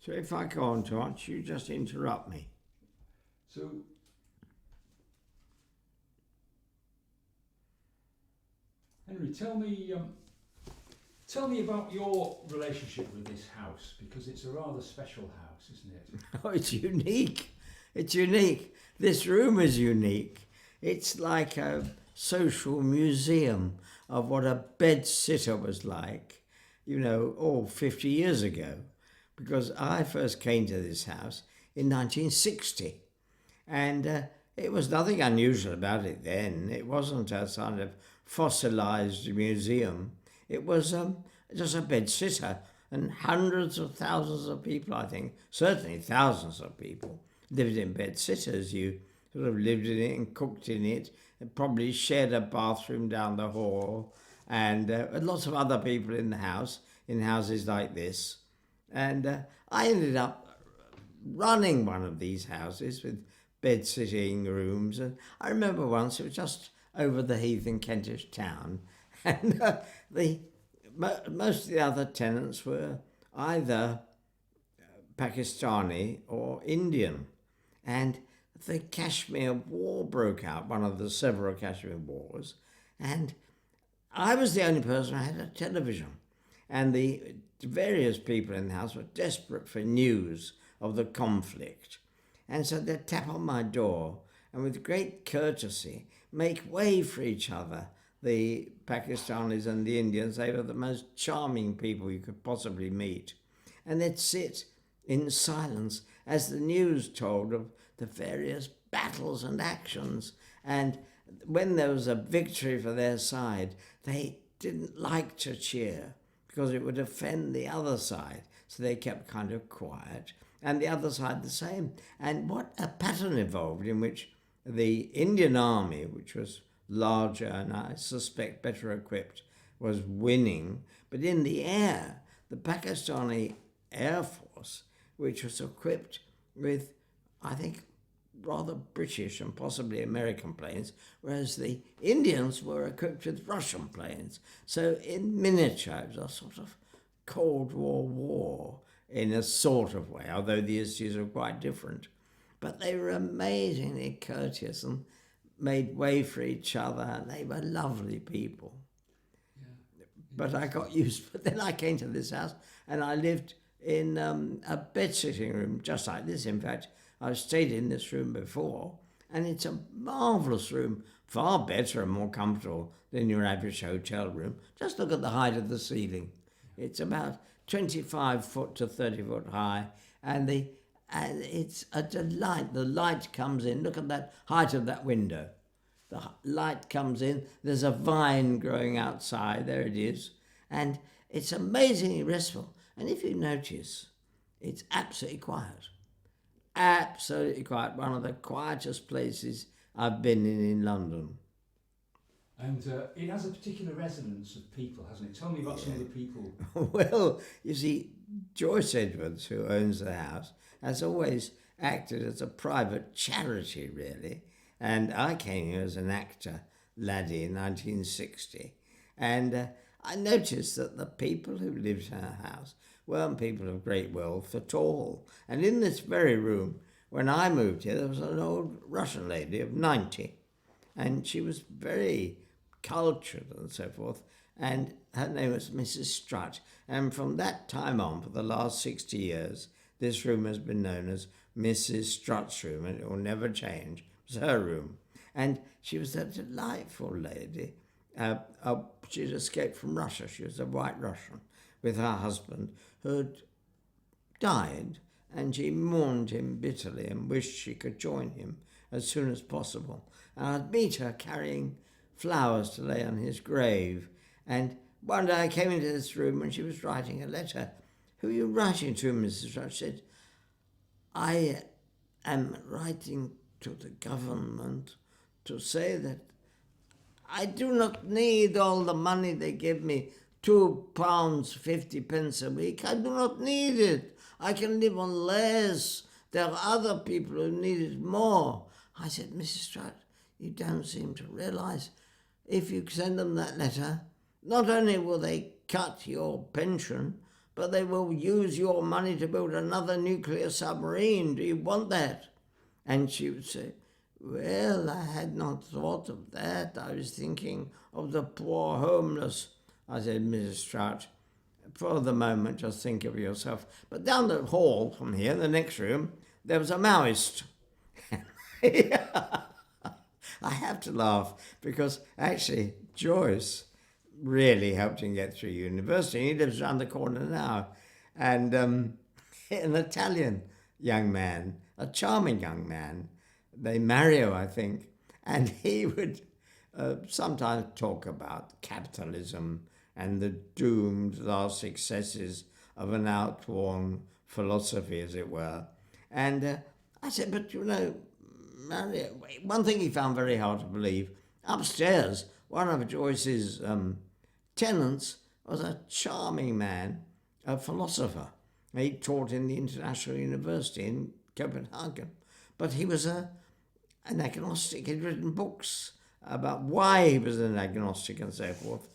So if I go on too much, you just interrupt me. So, Henry, tell me about your relationship with this house, because it's a rather special house, isn't it? Oh, it's unique. It's unique. This room is unique. It's like a social museum of what a bed-sitter was like, 50 years ago. Because I first came to this house in 1960. And it was nothing unusual about it then. It wasn't a sort of fossilized museum. It was just a bed-sitter. And hundreds of thousands of people, I think, certainly thousands of people, lived in bed-sitters. You sort of lived in it and cooked in it, and probably shared a bathroom down the hall, and lots of other people in the house, in houses like this. And I ended up running one of these houses with bed-sitting rooms. And I remember once, it was just over the heath in Kentish Town, and most of the other tenants were either Pakistani or Indian. And the Kashmir War broke out, one of the several Kashmir wars, and I was the only person who had a television. And the various people in the house were desperate for news of the conflict. And so they'd tap on my door and with great courtesy make way for each other. The Pakistanis and the Indians, they were the most charming people you could possibly meet. And they'd sit in silence as the news told of the various battles and actions. And when there was a victory for their side, they didn't like to cheer because it would offend the other side. So they kept kind of quiet. And the other side the same. And what a pattern evolved in which the Indian army, which was larger and I suspect better equipped, was winning. But in the air, the Pakistani Air Force, which was equipped with, I think, rather British and possibly American planes, whereas the Indians were equipped with Russian planes. So in miniature, it was a sort of Cold War in a sort of way, although the issues were quite different. But they were amazingly courteous and made way for each other, and they were lovely people. Yeah. But I got used, but then I came to this house and I lived in a bed-sitting room, just like this. In fact, I've stayed in this room before, and it's a marvellous room, far better and more comfortable than your average hotel room. Just look at the height of the ceiling. It's about 25 foot to 30 foot high, and it's a delight. The light comes in. Look at that height of that window. The light comes in. There's a vine growing outside. There it is. And it's amazingly restful. And if you notice, it's absolutely quiet. Absolutely quiet. One of the quietest places I've been in London. And it has a particular resonance of people, hasn't it? Tell me about some of the people. Well, you see, Joyce Edwards, who owns the house, has always acted as a private charity, really. And I came here as an actor, laddie, in 1960. And I noticed that the people who lived in her house weren't people of great wealth at all. And in this very room, when I moved here, there was an old Russian lady of 90. And she was very cultured and so forth. And her name was Mrs. Strutt. And from that time on, for the last 60 years, this room has been known as Mrs. Strutt's room, and it will never change. It was her room. And she was a delightful lady. She'd escaped from Russia. She was a white Russian with her husband who had died, and she mourned him bitterly and wished she could join him as soon as possible. And I'd meet her carrying flowers to lay on his grave. And one day I came into this room and she was writing a letter. "Who are you writing to, Mrs. Strutt?" She said, "I am writing to the government to say that I do not need all the money they give me, £2.50 a week. I do not need it. I can live on less. There are other people who need it more." I said, "Mrs. Strutt, you don't seem to realise if you send them that letter, not only will they cut your pension, but they will use your money to build another nuclear submarine. Do you want that? And she would say, well, I had not thought of that. I was thinking of the poor homeless. I said, Mrs. Strutt, for the moment, just think of yourself. But down the hall from here, the next room, there was a Maoist. I have to laugh because actually Joyce really helped him get through university. He lives around the corner now. And an Italian young man, a charming young man, they Mario, I think, and he would sometimes talk about capitalism and the doomed last successes of an outworn philosophy, as it were. And I said, but you know, Mario, one thing he found very hard to believe, upstairs, one of Joyce's tenants was a charming man, a philosopher. He taught in the International University in Copenhagen, but he was an agnostic. He'd written books about why he was an agnostic and so forth.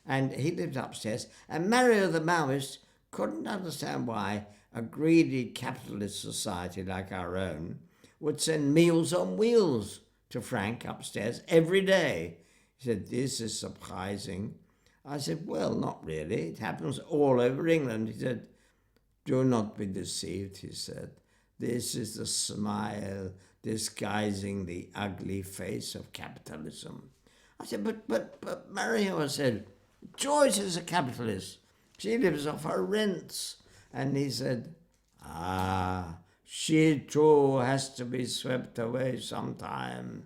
And he lived upstairs. And Mario the Maoist couldn't understand why a greedy capitalist society like our own would send meals on wheels to Frank upstairs every day. He said, this is surprising. I said, well, not really. It happens all over England. He said, do not be deceived, he said. This is the smile disguising the ugly face of capitalism. I said, but Mario, I said, Joyce is a capitalist. She lives off her rents. And he said, she too has to be swept away sometime.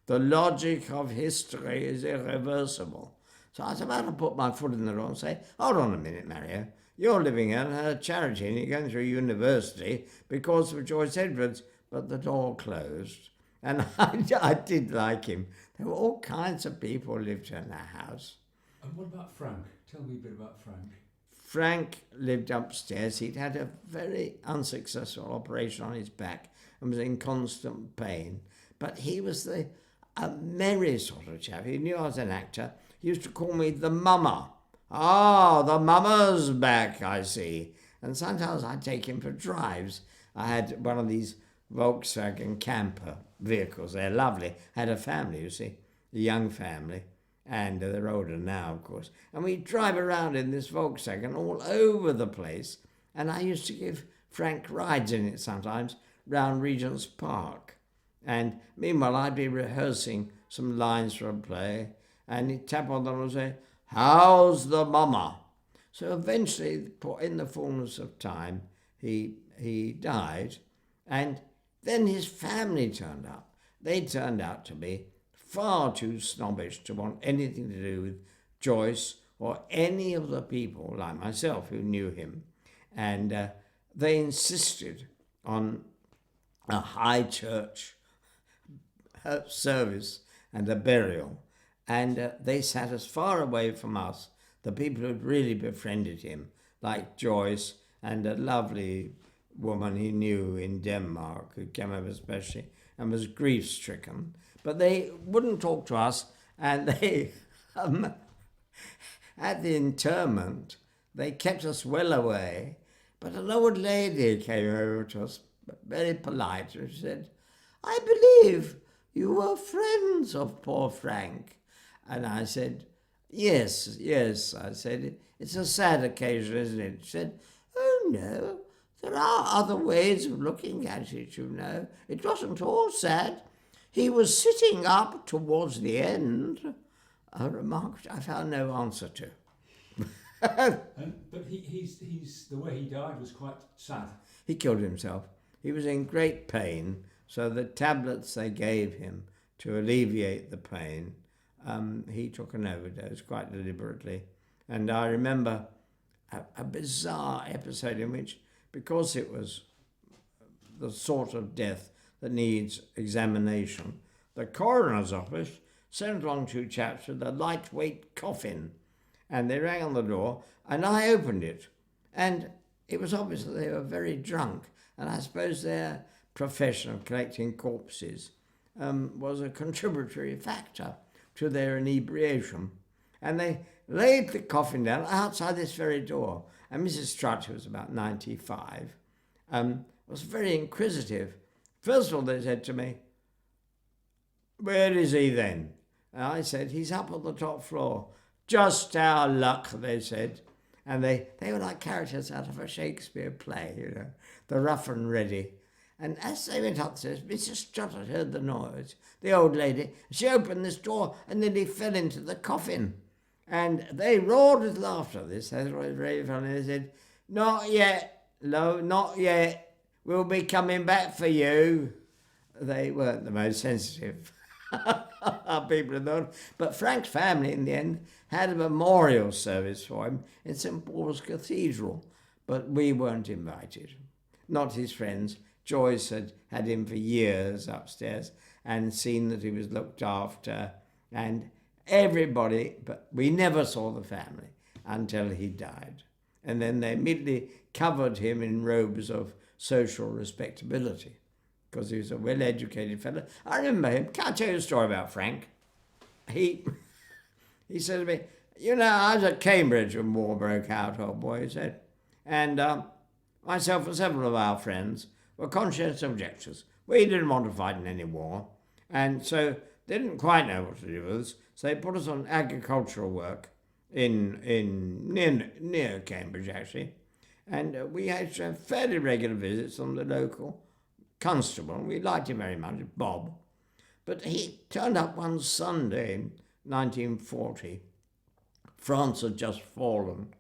The logic of history is irreversible. So I was about to put my foot in the door and say, hold on a minute, Mario. You're living in a charity and you're going through university because of Joyce Edwards. But the door closed. And I did like him. There were all kinds of people who lived in our house. And what about Frank? Tell me a bit about Frank. Frank lived upstairs. He'd had a very unsuccessful operation on his back and was in constant pain. But he was a merry sort of chap. He knew I was an actor. He used to call me the mama. Ah, the mama's back, I see. And sometimes I'd take him for drives. I had one of these Volkswagen camper vehicles. They're lovely. I had a family, you see, a young family. And they're older now, of course. And we drive around in this Volkswagen all over the place. And I used to give Frank rides in it sometimes round Regent's Park. And meanwhile, I'd be rehearsing some lines for a play. And he'd tap on them and say, how's the mama? So eventually, in the fullness of time, he died. And then his family turned up. They turned out to be far too snobbish to want anything to do with Joyce or any of the people like myself who knew him. And they insisted on a high church service and a burial. And they sat as far away from us, the people who'd really befriended him, like Joyce and a lovely woman he knew in Denmark who came over especially and was grief-stricken. But they wouldn't talk to us, and they, at the interment, they kept us well away. But an old lady came over to us, very polite, and said, I believe you were friends of poor Frank. And I said, yes, I said, it's a sad occasion, isn't it? She said, oh no, there are other ways of looking at it, you know. It wasn't all sad. He was sitting up towards the end, a remark which I found no answer to. But he's the way he died was quite sad. He killed himself. He was in great pain, so the tablets they gave him to alleviate the pain, he took an overdose quite deliberately. And I remember a bizarre episode in which, because it was the sort of death that needs examination, the coroner's office sent along two chaps with a lightweight coffin, and they rang on the door, and I opened it, and it was obvious that they were very drunk, and I suppose their profession of collecting corpses was a contributory factor to their inebriation. And laid the coffin down outside this very door. And Mrs. Strutt, who was about 95, was very inquisitive. First of all, they said to me, "Where is he then?" And I said, "He's up on the top floor." "Just our luck," they said. And they were like characters out of a Shakespeare play, you know, the rough and ready. And as they went upstairs, Mrs. Strutt had heard the noise, the old lady. She opened this door and nearly fell into the coffin. And they roared with laughter. This was very funny. They said, "Not yet, no, not yet. We'll be coming back for you." They weren't the most sensitive people in the world. But Frank's family, in the end, had a memorial service for him in St. Paul's Cathedral. But we weren't invited. Not his friends. Joyce had him for years upstairs and seen that he was looked after, and everybody, but we never saw the family until he died. And then they immediately covered him in robes of social respectability because he was a well-educated fellow. I remember him. Can I tell you a story about Frank? He said to me, "You know, I was at Cambridge when war broke out, old boy," he said. And myself and several of our friends were conscientious objectors. We didn't want to fight in any war. And so they didn't quite know what to do with us. So they put us on agricultural work near Cambridge, actually. And we had to have fairly regular visits from the local constable. We liked him very much, Bob. But he turned up one Sunday in 1940. France had just fallen.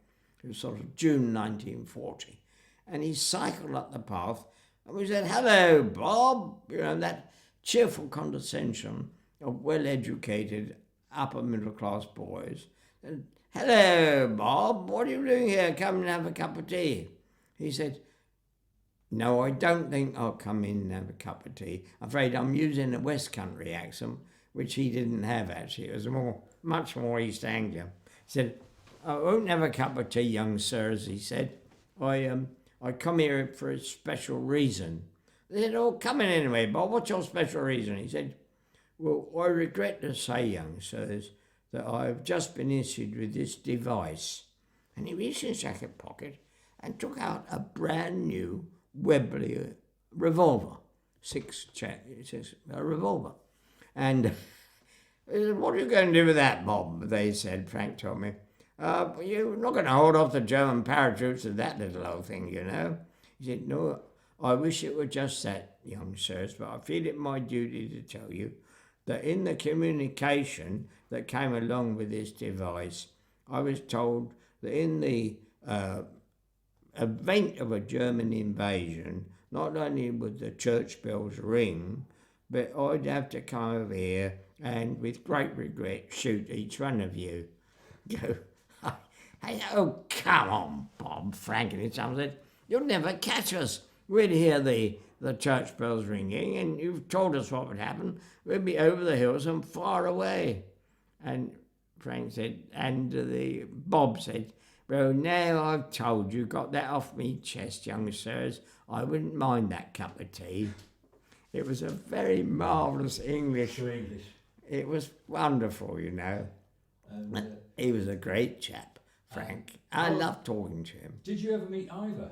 It was sort of June 1940. And he cycled up the path and we said, "Hello, Bob." You know, that cheerful condescension of well-educated, upper-middle-class boys. And, "Hello, Bob, what are you doing here? Come and have a cup of tea." He said, "No, I don't think I'll come in and have a cup of tea. I'm afraid I'm using a West Country accent," which he didn't have, actually. It was much more East Anglia. He said, "I won't have a cup of tea, young sirs," he said. I come here for a special reason." They said, "Oh, come in anyway, Bob. What's your special reason?" He said, "Well, I regret to say, young sirs, that I have just been issued with this device." And he reached in his jacket pocket and took out a brand new Webley revolver, a revolver. And they said, "What are you going to do with that, Bob?" they said. Frank told me. "You're not going to hold off the German paratroops with that little old thing, you know." He said, "No, I wish it were just that, young sirs, but I feel it my duty to tell you that in the communication that came along with this device, I was told that in the event of a German invasion, not only would the church bells ring, but I'd have to come over here and, with great regret, shoot each one of you." "Oh, come on, Bob," Frank and his son said. "You'll never catch us. We'd hear the church bells ringing, and you've told us what would happen. We'd be over the hills and far away." And Frank said, Bob said, "Well, now I've told you, got that off me chest, young sirs, I wouldn't mind that cup of tea." It was a very marvellous English. It was wonderful, you know. And he was a great chap, Frank. I loved talking to him. Did you ever meet Ivor?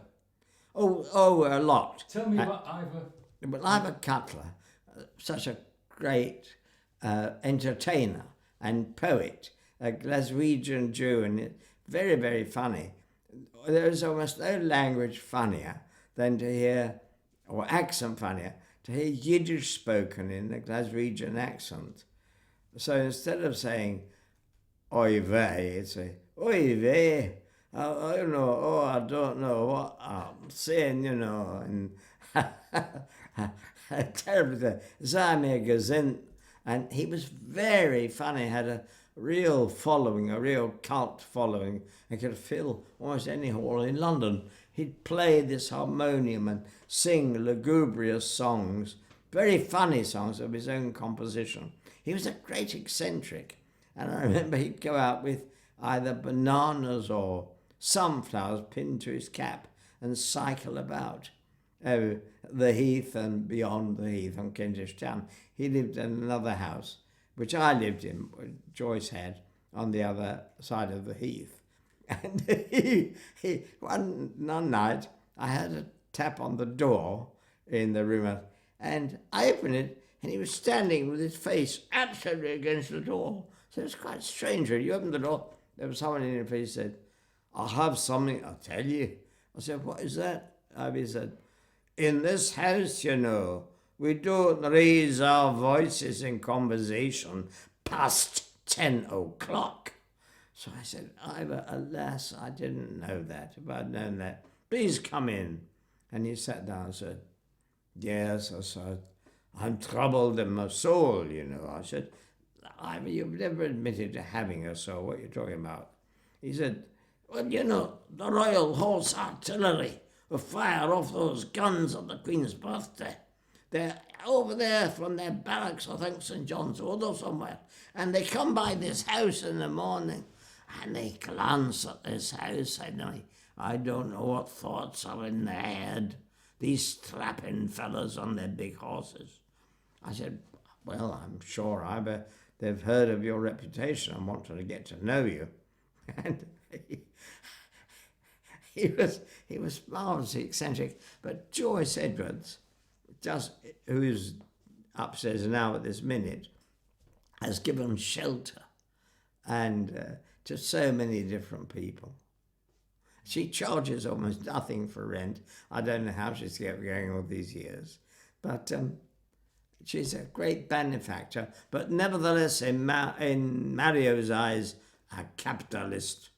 Oh, a lot. Tell me about Ivor. Well, Ivor Cutler, such a great entertainer and poet, a Glaswegian Jew, and very, very funny. There is almost no language funnier than to hear, or accent funnier, to hear Yiddish spoken in the Glaswegian accent. So instead of saying "Oy vey," it's a "Oy vey." I don't know what I'm saying, you know, and terrible. Sei gesehen, and he was very funny. Had a real following, a real cult following, and could fill almost any hall in London. He'd play this harmonium and sing lugubrious songs, very funny songs of his own composition. He was a great eccentric, and I remember he'd go out with either bananas or sunflowers pinned to his cap and cycle about the heath and beyond the heath on Kentish Town. He lived in another house, which I lived in, Joyce had, on the other side of the heath. And one night, I had a tap on the door in the room, and I opened it, and he was standing with his face absolutely against the door. So it's quite strange. When you opened the door, there was someone in it, he said, "I'll have something, I'll tell you." I said, "What is that?" He said, "In this house, you know, we don't raise our voices in conversation past 10 o'clock. So I said, "Alas, I didn't know that. If I'd known that, please come in." And he sat down and said, "Yes," I said, "I'm troubled in my soul, you know." I said, "You've never admitted to having a soul. What are you talking about?" He said, "Well, you know, the Royal Horse Artillery will fire off those guns on the Queen's birthday. They're over there from their barracks, I think St. John's Wood or somewhere, and they come by this house in the morning, and they glance at this house, and I don't know what thoughts are in their head, these strapping fellas on their big horses." I said, "Well, I'm sure they've heard of your reputation and wanted to get to know you." And he was marvellously eccentric. But Joyce Edwards, who is upstairs now at this minute, has given shelter and to so many different people. She charges almost nothing for rent. I don't know how she's kept going all these years, but she's a great benefactor. But nevertheless, in Mario's eyes, a capitalist.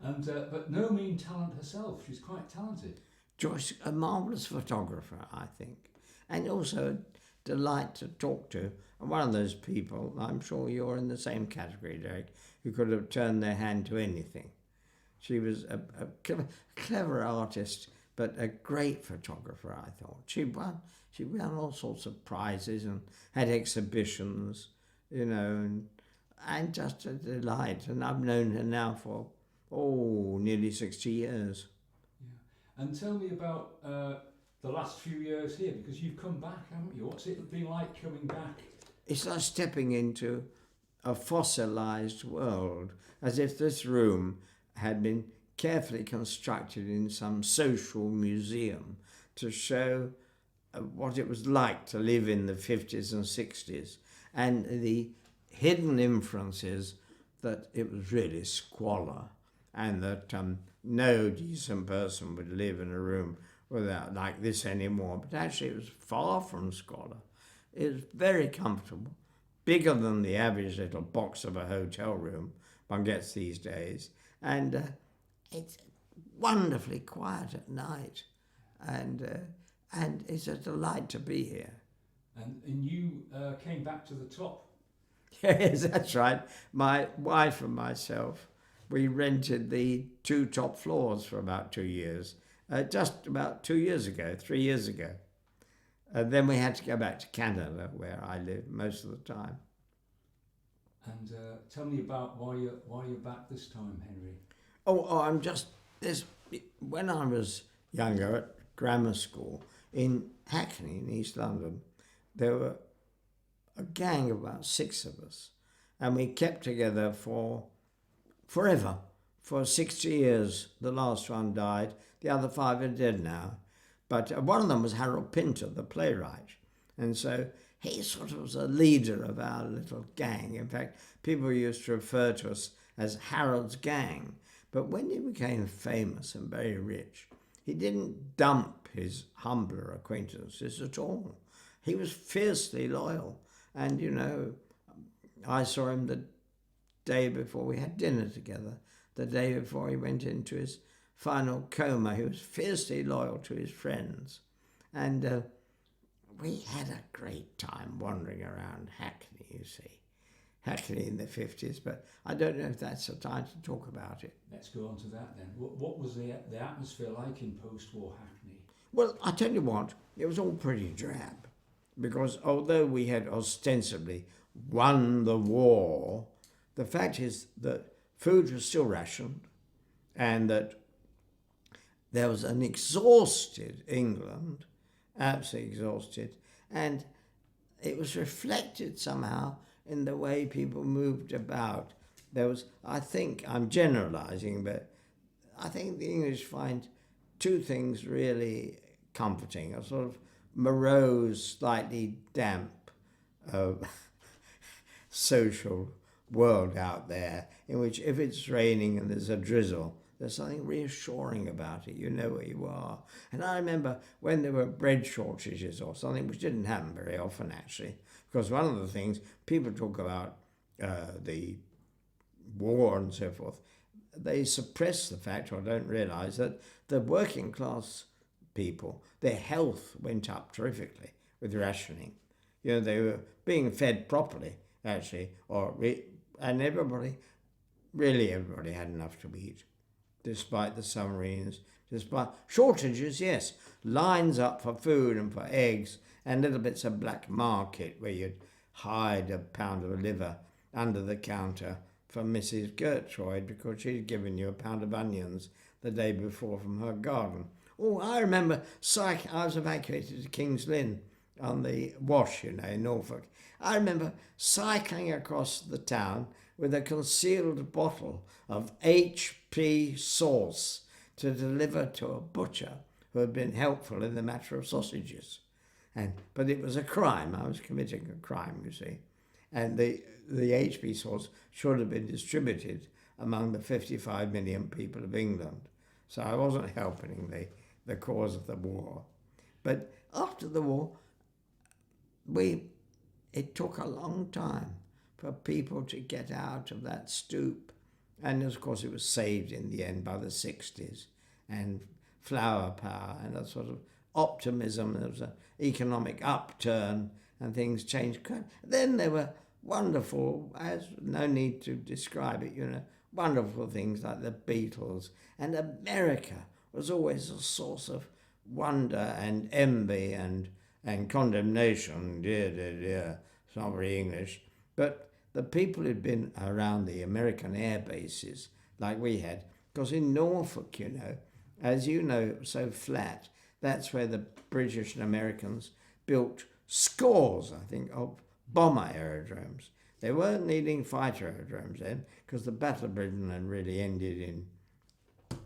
And but no mean talent herself. She's quite talented. Joyce, a marvellous photographer, I think, and also a delight to talk to. And one of those people, I'm sure you're in the same category, Derek, who could have turned their hand to anything. She was a clever artist, but a great photographer, I thought. She won all sorts of prizes and had exhibitions, you know, and just a delight. And I've known her now for, nearly 60 years. Yeah. And tell me about the last few years here, because you've come back, haven't you? What's it been like coming back? It's like stepping into a fossilized world, as if this room had been carefully constructed in some social museum to show what it was like to live in the 50s and 60s, and the hidden inferences that it was really squalor, and that no decent person would live in a room without like this anymore. But actually it was far from squalor. It was very comfortable, bigger than the average little box of a hotel room one gets these days, and it's wonderfully quiet at night, and it's a delight to be here. And you came back to the top. Yes, that's right. My wife and myself, we rented the 2 top floors for about 2 years, just about 2 years ago, 3 years ago. Then we had to go back to Canada, where I live most of the time. And tell me about why you're back this time, Henry. I'm just this. When I was younger at grammar school in Hackney in East London, there were a gang of about 6 of us, and we kept together for forever, for 60 years. The last one died. The other 5 are dead now. But one of them was Harold Pinter, the playwright. And so he sort of was a leader of our little gang. In fact, people used to refer to us as Harold's gang. But when he became famous and very rich, he didn't dump his humbler acquaintances at all. He was fiercely loyal. And, you know, I saw him the day before we had dinner together, the day before he went into his final coma. He was fiercely loyal to his friends. And we had a great time wandering around Hackney, you see. Hackney in the 50s, but I don't know if that's the time to talk about it. Let's go on to that then. What was the atmosphere like in post-war Hackney? Well, I tell you what, it was all pretty drab, because although we had ostensibly won the war, the fact is that food was still rationed, and that there was an exhausted England, absolutely exhausted, and it was reflected somehow in the way people moved about. There was, I think, I'm generalising, but I think the English find two things really comforting: a sort of morose, slightly damp social world out there, in which if it's raining and there's a drizzle, there's something reassuring about it. You know where you are. And I remember when there were bread shortages or something, which didn't happen very often actually, because one of the things people talk about, the war and so forth, they suppress the fact, or don't realise, that the working class people, their health went up terrifically with rationing. You know, they were being fed properly, actually, and really everybody had enough to eat, despite the submarines, despite shortages, yes, lines up for food and for eggs, and little bits of black market where you'd hide a pound of liver under the counter for Mrs. Gertrude because she'd given you a pound of onions the day before from her garden. Oh, I remember I was evacuated to King's Lynn on the Wash, in Norfolk. I remember cycling across the town with a concealed bottle of HP sauce to deliver to a butcher who had been helpful in the matter of sausages. But it was a crime. I was committing a crime, you see. And the HP sauce should have been distributed among the 55 million people of England. So I wasn't helping the cause of the war. But after the war, it took a long time for people to get out of that stoop. And of course it was saved in the end by the 60s, and flower power and a sort of optimism. There was an economic upturn and things changed. Then there were wonderful, no need to describe it, wonderful things like the Beatles. And America was always a source of wonder and envy and condemnation. Dear, it's not very English. But the people who'd been around the American air bases, like we had, because in Norfolk, as you know, it was so flat, that's where the British and Americans built scores, I think, of bomber aerodromes. They weren't needing fighter aerodromes then, because the Battle of Britain had really ended in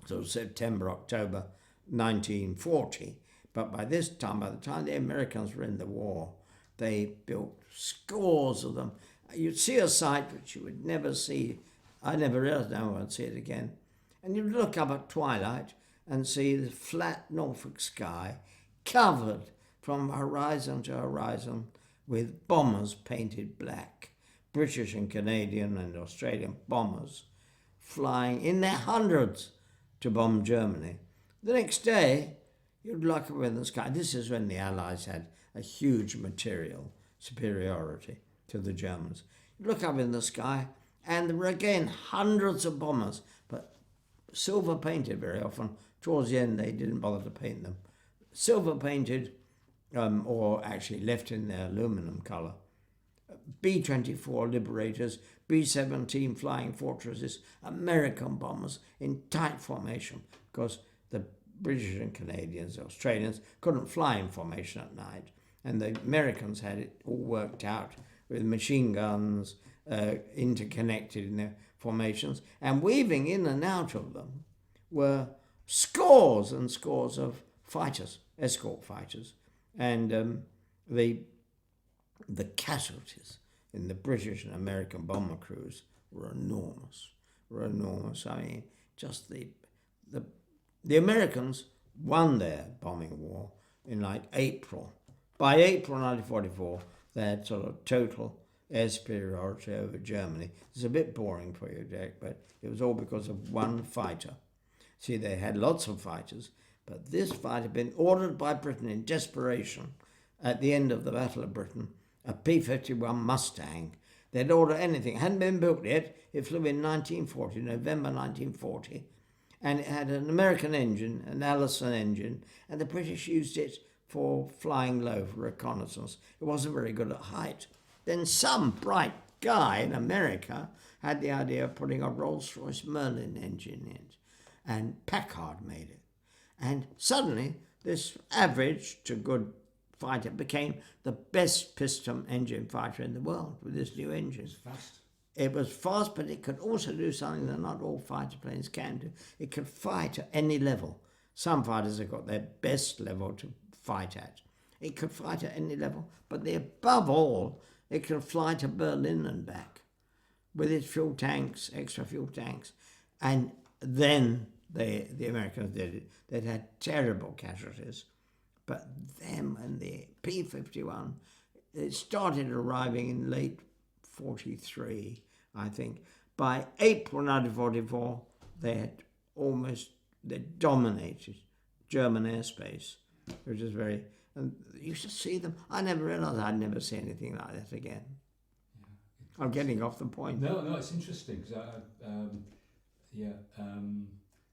sort of September, October 1940. But by the time the Americans were in the war, they built scores of them. You'd see a sight which you would never see. I never realised now I'd see it again. And you'd look up at twilight and see the flat Norfolk sky covered from horizon to horizon with bombers painted black, British and Canadian and Australian bombers flying in their hundreds to bomb Germany. The next day, you'd look up in the sky. This is when the Allies had a huge material superiority to the Germans. You'd look up in the sky, and there were again hundreds of bombers, but silver painted very often. Towards the end, they didn't bother to paint them. Silver painted, or actually left in their aluminum colour. B-24 Liberators, B-17 Flying Fortresses, American bombers in tight formation, because the British and Canadians, the Australians, couldn't fly in formation at night. And the Americans had it all worked out with machine guns interconnected in their formations. And weaving in and out of them were scores and scores of fighters, escort fighters. And the casualties in the British and American bomber crews were enormous. I mean, just the Americans won their bombing war in like April. By April 1944, they had sort of total air superiority over Germany. It's a bit boring for you, Jack, but it was all because of one fighter. See, they had lots of fighters, but this fight had been ordered by Britain in desperation at the end of the Battle of Britain, a P-51 Mustang. They'd order anything. It hadn't been built yet. It flew in 1940, November 1940. And it had an American engine, an Allison engine, and the British used it for flying low, for reconnaissance. It wasn't very good at height. Then some bright guy in America had the idea of putting a Rolls-Royce Merlin engine in it, and Packard made it. And suddenly, this average to good fighter, became the best piston engine fighter in the world with this new engine. It's fast. It was fast, but it could also do something that not all fighter planes can do. It could fight at any level. Some fighters have got their best level to fight at. It could fight at any level, but above all, it could fly to Berlin and back with its fuel tanks, extra fuel tanks. And then the Americans did it. They'd had terrible casualties. But them and the P-51, it started arriving in late 43, I think. By April 1944, they dominated German airspace, which is very... And you should see them. I never realised I'd never see anything like that again. Yeah. I'm getting off the point. No, it's interesting because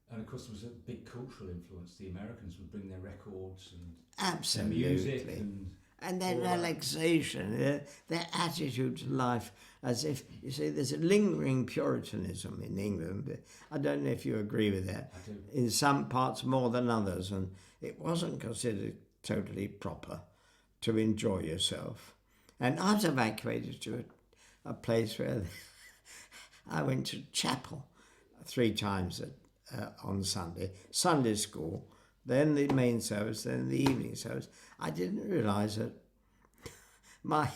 and of course there was a big cultural influence. The Americans would bring their records and absolutely their music and their relaxation, their attitude to life, as if, you see, there's a lingering Puritanism in England. I don't know if you agree with that. I do. In some parts more than others, and it wasn't considered totally proper to enjoy yourself. And I was evacuated to a place where I went to chapel 3 times on Sunday school, then the main service, then the evening service. I didn't realise that my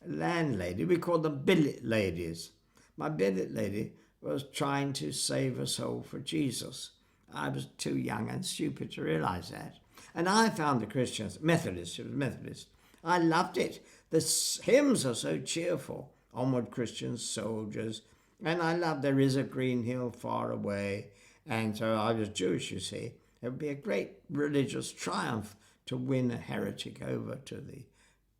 landlady, we called them billet ladies, my billet lady was trying to save a soul for Jesus. I was too young and stupid to realise that. And I found the Christians, Methodist, it was Methodist. I loved it. The hymns are so cheerful. Onward Christian soldiers. And I love There Is a Green Hill Far Away. And so I was Jewish, you see. It would be a great religious triumph to win a heretic over to the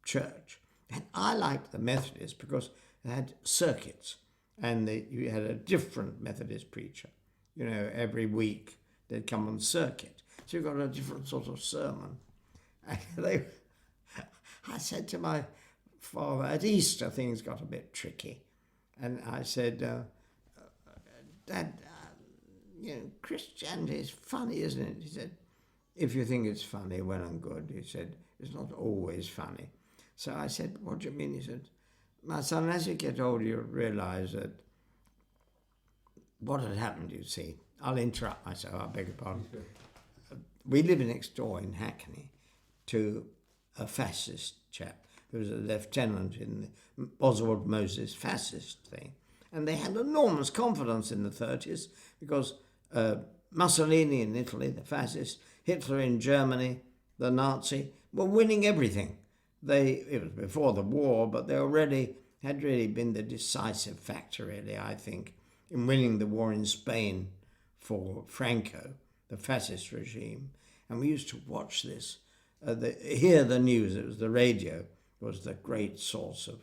church. And I liked the Methodists because they had circuits. And you had a different Methodist preacher. You know, every week they'd come on circuit. So you got a different sort of sermon. And I said to my father, at Easter things got a bit tricky. And I said, Dad, Christianity is funny, isn't it? He said, if you think it's funny, well and good. He said, it's not always funny. So I said, what do you mean? He said, my son, as you get older, you'll realise that what had happened, you see. I'll interrupt myself, I beg your pardon. We live next door in Hackney to a fascist chap who was a lieutenant in the Oswald Moses fascist thing. And they had enormous confidence in the 30s because Mussolini in Italy, the fascist, Hitler in Germany, the Nazi, were winning everything. It was before the war, but they had really been the decisive factor, really, I think, in winning the war in Spain for Franco, the fascist regime. And we used to watch this, hear the news. It was the radio was the great source of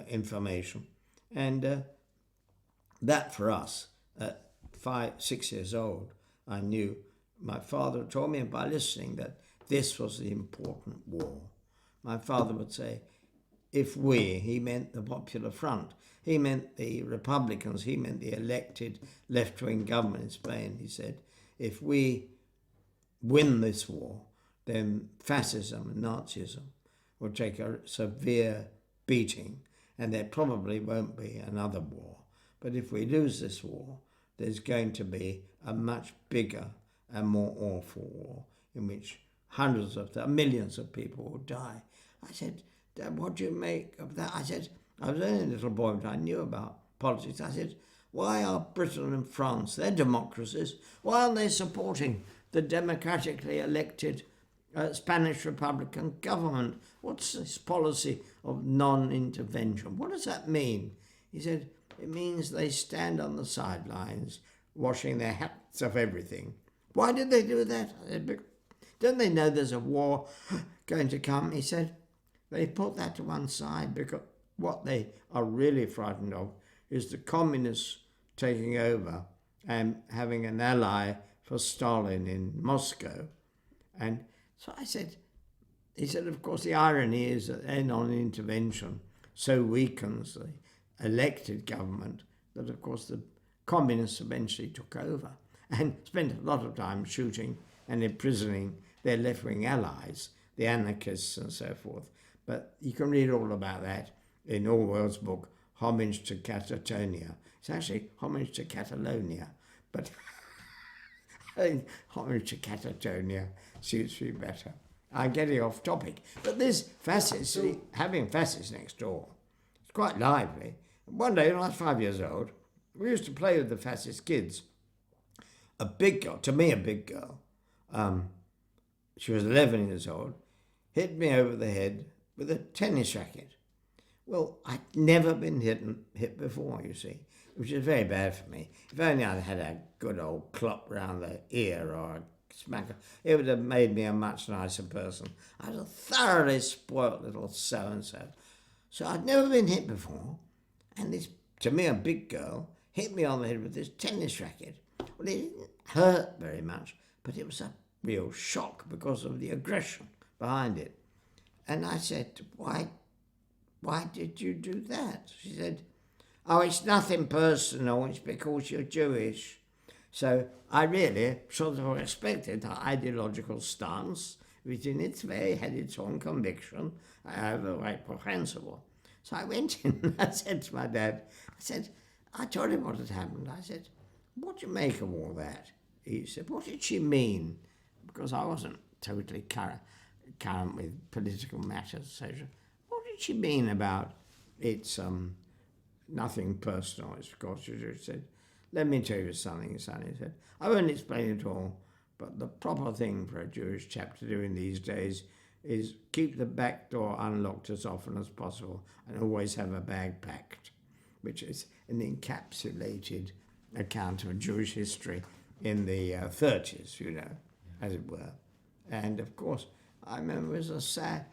information. And that for us, at 5, 6 years old, I knew my father told me by listening that this was the important war. My father would say, he meant the Popular Front. He meant the Republicans. He meant the elected left-wing government in Spain. He said, if we win this war, then fascism and Nazism will take a severe beating, and there probably won't be another war. But if we lose this war, there's going to be a much bigger and more awful war in which millions of people will die. I said, Dad, what do you make of that? I said, I was only a little boy, but I knew about politics. I said, why are Britain and France, they're democracies, why aren't they supporting the democratically elected Spanish Republican government? What's this policy of non-intervention? What does that mean? He said, it means they stand on the sidelines, washing their hands of everything. Why did they do that? I said, don't they know there's a war going to come? He said, they put that to one side because what they are really frightened of is the communists taking over and having an ally for Stalin in Moscow. And so he said, of course, the irony is that their non-intervention so weakens the elected government that, of course, the communists eventually took over and spent a lot of time shooting and imprisoning their left-wing allies, the anarchists and so forth. But you can read all about that in Orwell's book, Homage to Catatonia. It's actually Homage to Catalonia, but I think Homage to Catatonia suits me better. I'm getting off topic. But this fascists, having fascists next door, it's quite lively. One day, when I was 5 years old, we used to play with the fascist kids. A big girl, to me a big girl, she was 11 years old, hit me over the head with a tennis racket. Well, I'd never been hit before, you see, which is very bad for me. If only I'd had a good old clop round the ear or a smack, it would have made me a much nicer person. I was a thoroughly spoilt little so-and-so. So I'd never been hit before, and this, to me, a big girl, hit me on the head with this tennis racket. Well, it didn't hurt very much, but it was a real shock because of the aggression behind it. And I said, why did you do that? She said, oh, it's nothing personal, it's because you're Jewish. So I really sort of respected her ideological stance, which in its way had its own conviction, reprehensible. So I went in and I said to my dad, I told him what had happened. I said, what do you make of all that? He said, what did she mean? Because I wasn't totally current with political matters. So what did she mean about it's nothing personal? It's because she said, let me tell you something, son. He said, I won't explain it all, but the proper thing for a Jewish chap to do in these days is keep the back door unlocked as often as possible and always have a bag packed, which is an encapsulated account of Jewish history in the 30s, you know, as it were. And of course, I remember it was a sad,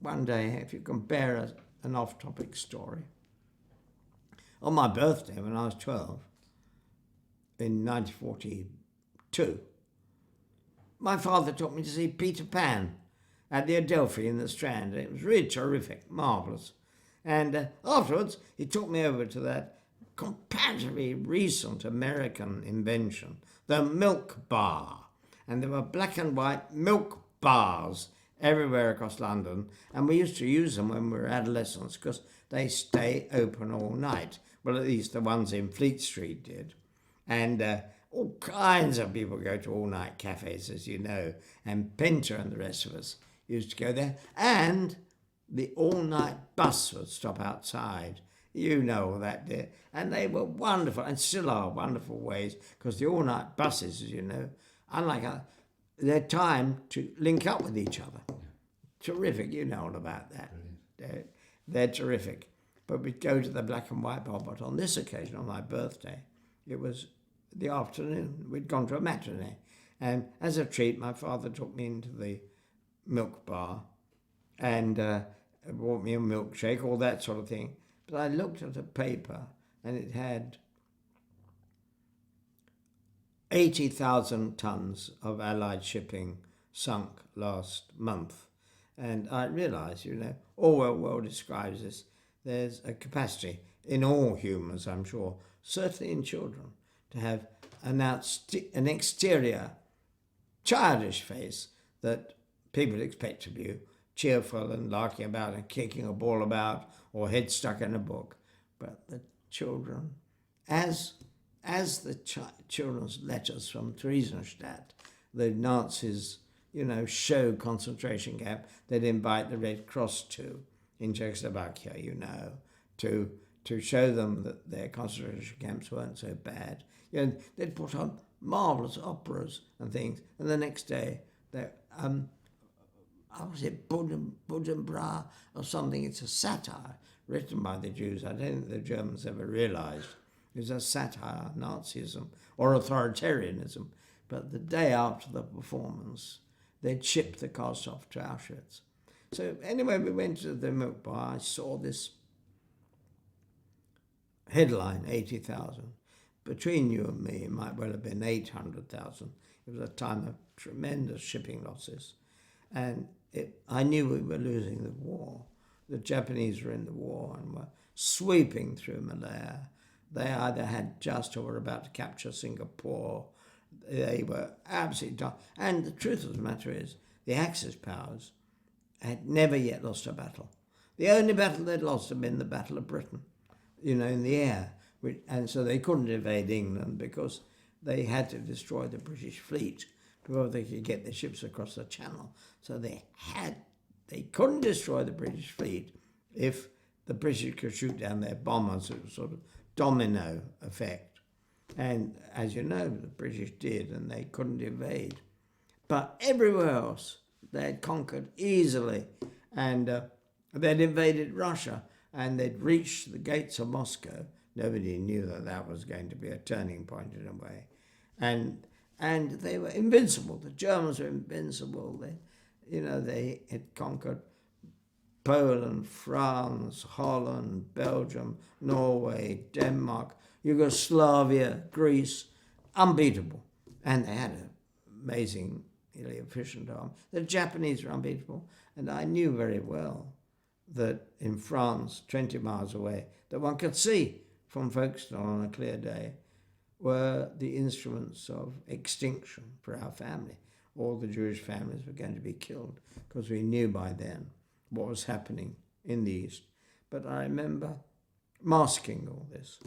one day, if you compare an off-topic story, on my birthday when I was 12, in 1942, my father took me to see Peter Pan at the Adelphi in the Strand. It was really terrific, marvellous. And afterwards, he took me over to that comparatively recent American invention, the milk bar. And there were black and white milk bars everywhere across London, and we used to use them when we were adolescents because they stay open all night. Well, at least the ones in Fleet Street did. And all kinds of people go to all-night cafes, as you know, and Pinter and the rest of us used to go there. And the all-night bus would stop outside. You know all that, dear. And they were wonderful, and still are wonderful ways, because the all-night buses, as you know, unlike they're time to link up with each other. Terrific, you know all about that. They're terrific. But we'd go to the black and white bar, but on this occasion, on my birthday, it was the afternoon. We'd gone to a matinee. And as a treat, my father took me into the milk bar and bought me a milkshake, all that sort of thing. But I looked at a paper and it had 80,000 tons of Allied shipping sunk last month. And I realised, you know, Orwell well describes this. There's a capacity in all humans, I'm sure, certainly in children, to have an exterior childish face that people expect of you, cheerful and larking about and kicking a ball about or head stuck in a book. But the children, as the children's letters from Theresienstadt, the Nazis, you know, show concentration camp, they'd invite the Red Cross to in Czechoslovakia, you know, to show them that their concentration camps weren't so bad. You know, they'd put on marvellous operas and things, and the next day, was it Budenbra or something? It's a satire written by the Jews. I don't think the Germans ever realised. It was a satire on Nazism or authoritarianism. But the day after the performance, they'd shipped the cast off to Auschwitz. So anyway, we went to the milk bar. I saw this headline, 80,000. Between you and me, it might well have been 800,000. It was a time of tremendous shipping losses. And I knew we were losing the war. The Japanese were in the war and were sweeping through Malaya. They either had just or were about to capture Singapore. They were absolutely done. And the truth of the matter is, the Axis powers had never yet lost a battle. The only battle they'd lost had been the Battle of Britain, in the air. And so they couldn't invade England because they had to destroy the British fleet before they could get their ships across the Channel. So they couldn't destroy the British fleet if the British could shoot down their bombers. It was sort of domino effect. And as you know, the British did, and they couldn't invade. But everywhere else, they had conquered easily. And they'd invaded Russia, and they'd reached the gates of Moscow. Nobody knew that was going to be a turning point in a way. And they were invincible. The Germans were invincible. They had conquered Poland, France, Holland, Belgium, Norway, Denmark, Yugoslavia, Greece, unbeatable. And they had an amazingly efficient army. The Japanese were unbeatable. And I knew very well that in France, 20 miles away, that one could see from Folkestone on a clear day, were the instruments of extinction for our family. All the Jewish families were going to be killed because we knew by then what was happening in the East. But I remember masking all this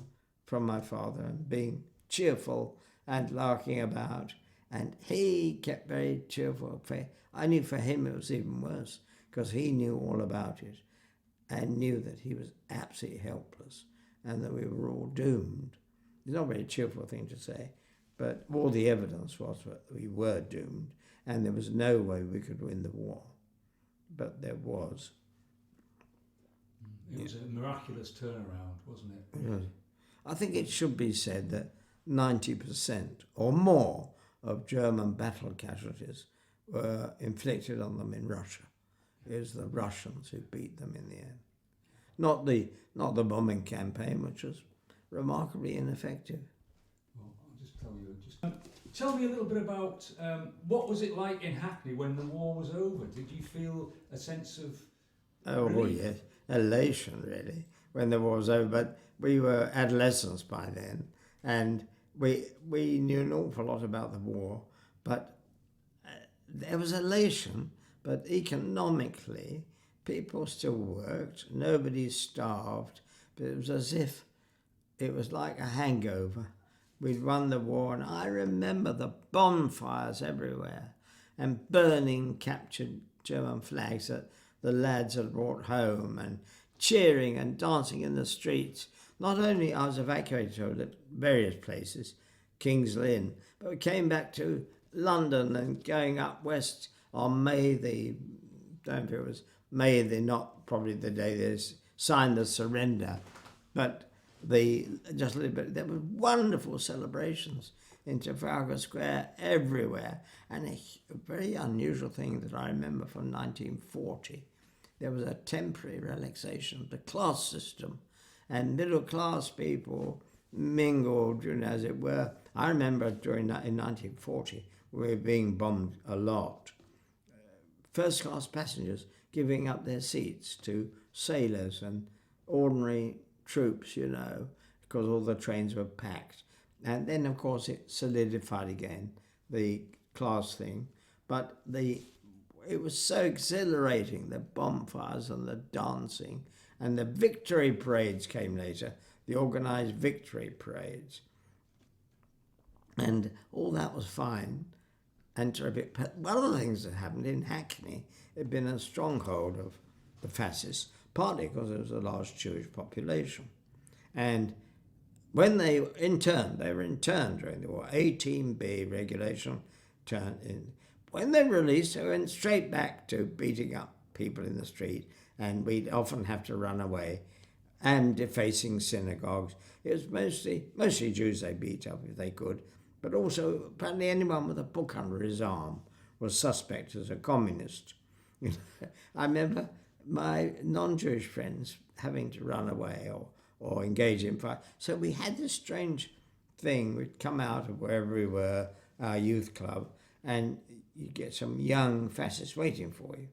from my father and being cheerful and larking about. And he kept very cheerful. I knew for him it was even worse because he knew all about it and knew that he was absolutely helpless and that we were all doomed. It's not a very cheerful thing to say, but all the evidence was that we were doomed and there was no way we could win the war. But there was. It was a miraculous turnaround, wasn't it? Yeah. I think it should be said that 90% or more of German battle casualties were inflicted on them in Russia. It was the Russians who beat them in the end. Not the bombing campaign, which was remarkably ineffective. Well, I'll just tell you. Tell me a little bit about what was it like in Hackney when the war was over? Did you feel a sense of relief? Yes, elation really when the war was over. But we were adolescents by then, and we knew an awful lot about the war. But there was elation. But economically, people still worked. Nobody starved. But it was as if it was like a hangover. We'd won the war, and I remember the bonfires everywhere and burning captured German flags that the lads had brought home and cheering and dancing in the streets. Not only I was evacuated to various places, King's Lynn, but we came back to London and going up west on May the, don't know if it was May the, not probably the day they signed the surrender, but just a little bit, there were wonderful celebrations in Trafalgar Square everywhere. And a very unusual thing that I remember from 1940, there was a temporary relaxation of the class system, and middle class people mingled, as it were. I remember in 1940, we were being bombed a lot. First class passengers giving up their seats to sailors and ordinary troops, because all the trains were packed. And then, of course, it solidified again, the class thing. But it was so exhilarating, the bonfires and the dancing. And the victory parades came later, the organised victory parades. And all that was fine and terrific. But one of the things that happened in Hackney, it had been a stronghold of the fascists, partly because there was a large Jewish population. And when they were interned during the war, 18B regulation turned in. When they released, they went straight back to beating up people in the street, and we'd often have to run away and defacing synagogues. It was mostly Jews they beat up if they could, but also apparently anyone with a book under his arm was suspect as a communist. I remember my non-Jewish friends having to run away or engage in fight. So we had this strange thing. We'd come out of wherever we were, our youth club, and you get some young fascists waiting for you.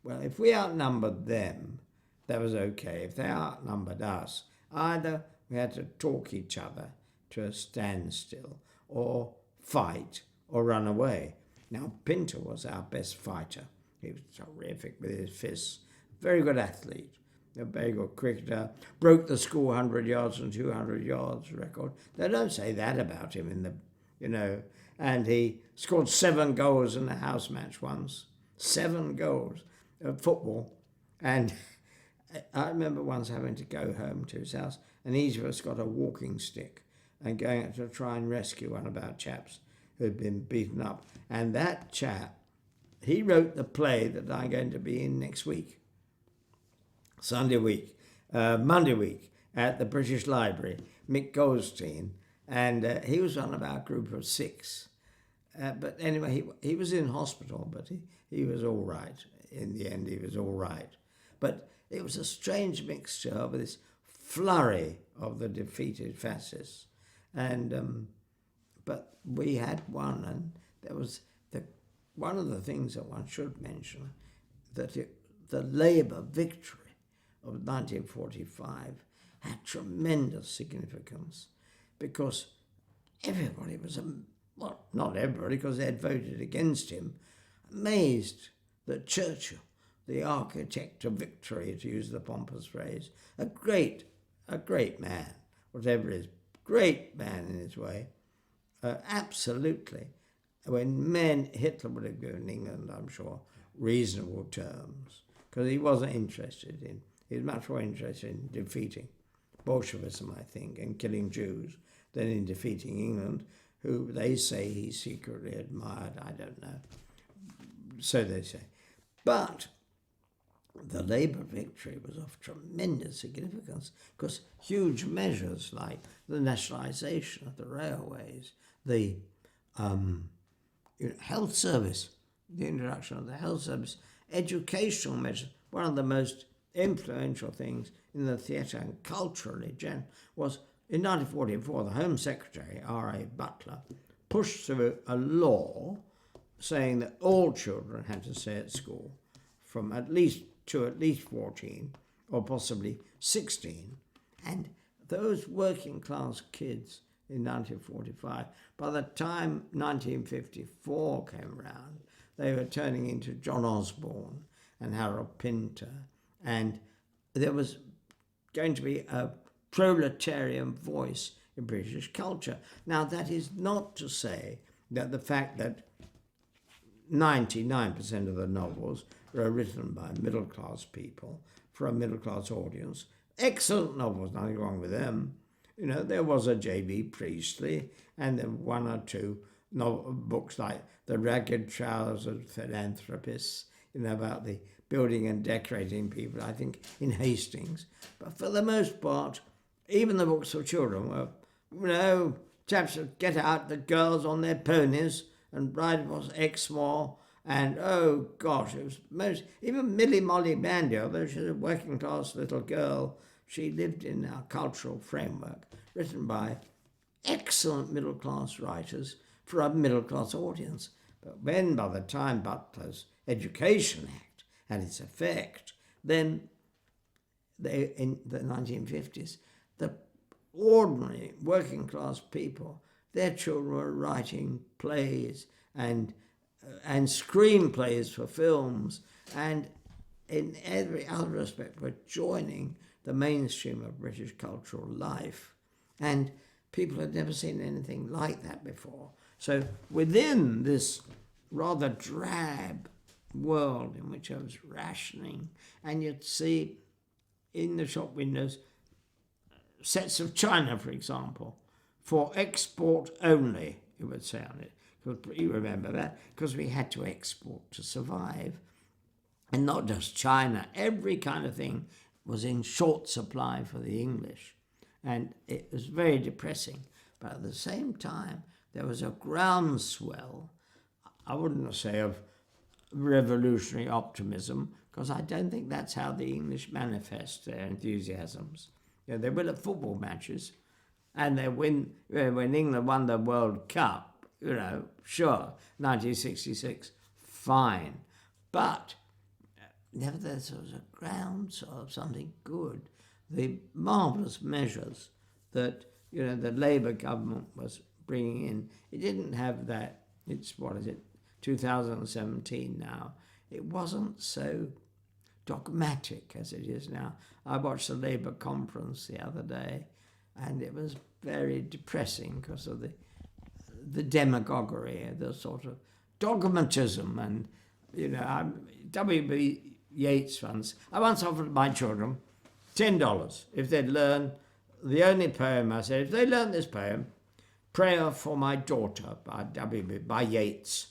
Well, if we outnumbered them, that was okay. If they outnumbered us, either we had to talk each other to a standstill or fight or run away. Now, Pinter was our best fighter. He was terrific with his fists. Very good athlete. A very good cricketer. Broke the school 100 yards and 200 yards record. They don't say that about him in the, And he scored 7 goals in a house match once. 7 goals at football. And I remember once having to go home to his house, and each of us got a walking stick and going out to try and rescue one of our chaps who'd been beaten up. And that chap, he wrote the play that I'm going to be in next week, Monday week, at the British Library, Mick Goldstein, and he was one of our group of 6. But anyway, he was in hospital, but he was all right. In the end, he was all right. But it was a strange mixture of this flurry of the defeated fascists. And but we had won, and there was one of the things that one should mention, that the Labour victory of 1945 had tremendous significance, because everybody was, well, not everybody, because they had voted against him, amazed that Churchill, the architect of victory, to use the pompous phrase, a great man, whatever it is, great man in his way, absolutely. When Hitler would have given England, I'm sure, reasonable terms, because he wasn't interested in, he was much more interested in defeating Bolshevism, I think, and killing Jews, than in defeating England, who they say he secretly admired. I don't know. So they say. But the Labour victory was of tremendous significance, because huge measures like the nationalisation of the railways, the health service, the introduction of the health service, educational measures, one of the most influential things in the theatre and culturally was in 1944, the Home Secretary, R.A. Butler, pushed through a law saying that all children had to stay at school from at least 14 or possibly 16. And those working class kids in 1945, by the time 1954 came around, they were turning into John Osborne and Harold Pinter, and there was going to be a proletarian voice in British culture. Now, that is not to say that the fact that 99% of the novels were written by middle-class people for a middle-class audience. Excellent novels, nothing wrong with them. There was a J.B. Priestley, and then 1 or 2 books like The Ragged Trousered Philanthropists, about the building and decorating people, I think, in Hastings. But for the most part, even the books for children were, chaps would get out the girls on their ponies and ride across Exmoor, and oh gosh, it was even Millie Molly Mandy, although she's a working class little girl, she lived in our cultural framework, written by excellent middle class writers for a middle class audience. But when, by the time Butler's Education Act had its effect, then in the 1950s, the ordinary working class people, their children were writing plays and screenplays for films, and in every other respect were joining the mainstream of British cultural life. And people had never seen anything like that before. So within this rather drab world in which I was rationing, and you'd see in the shop windows sets of china, for example, for export only, it would say on it. You remember that, because we had to export to survive. And not just China, every kind of thing was in short supply for the English. And it was very depressing. But at the same time, there was a groundswell, I wouldn't say of revolutionary optimism, because I don't think that's how the English manifest their enthusiasms. They win at football matches, and they win, when England won the World Cup, sure, 1966, fine. But nevertheless, there was a groundswell of something good. The marvellous measures that, the Labour government was bringing in, it didn't have that, 2017 now, it wasn't so dogmatic as it is now. I watched the Labour conference the other day, and it was very depressing because of the demagoguery, the sort of dogmatism, and W.B. Yeats I once offered my children $10 if they'd learn the only poem. I said, if they learn this poem, Prayer for My Daughter by Yeats.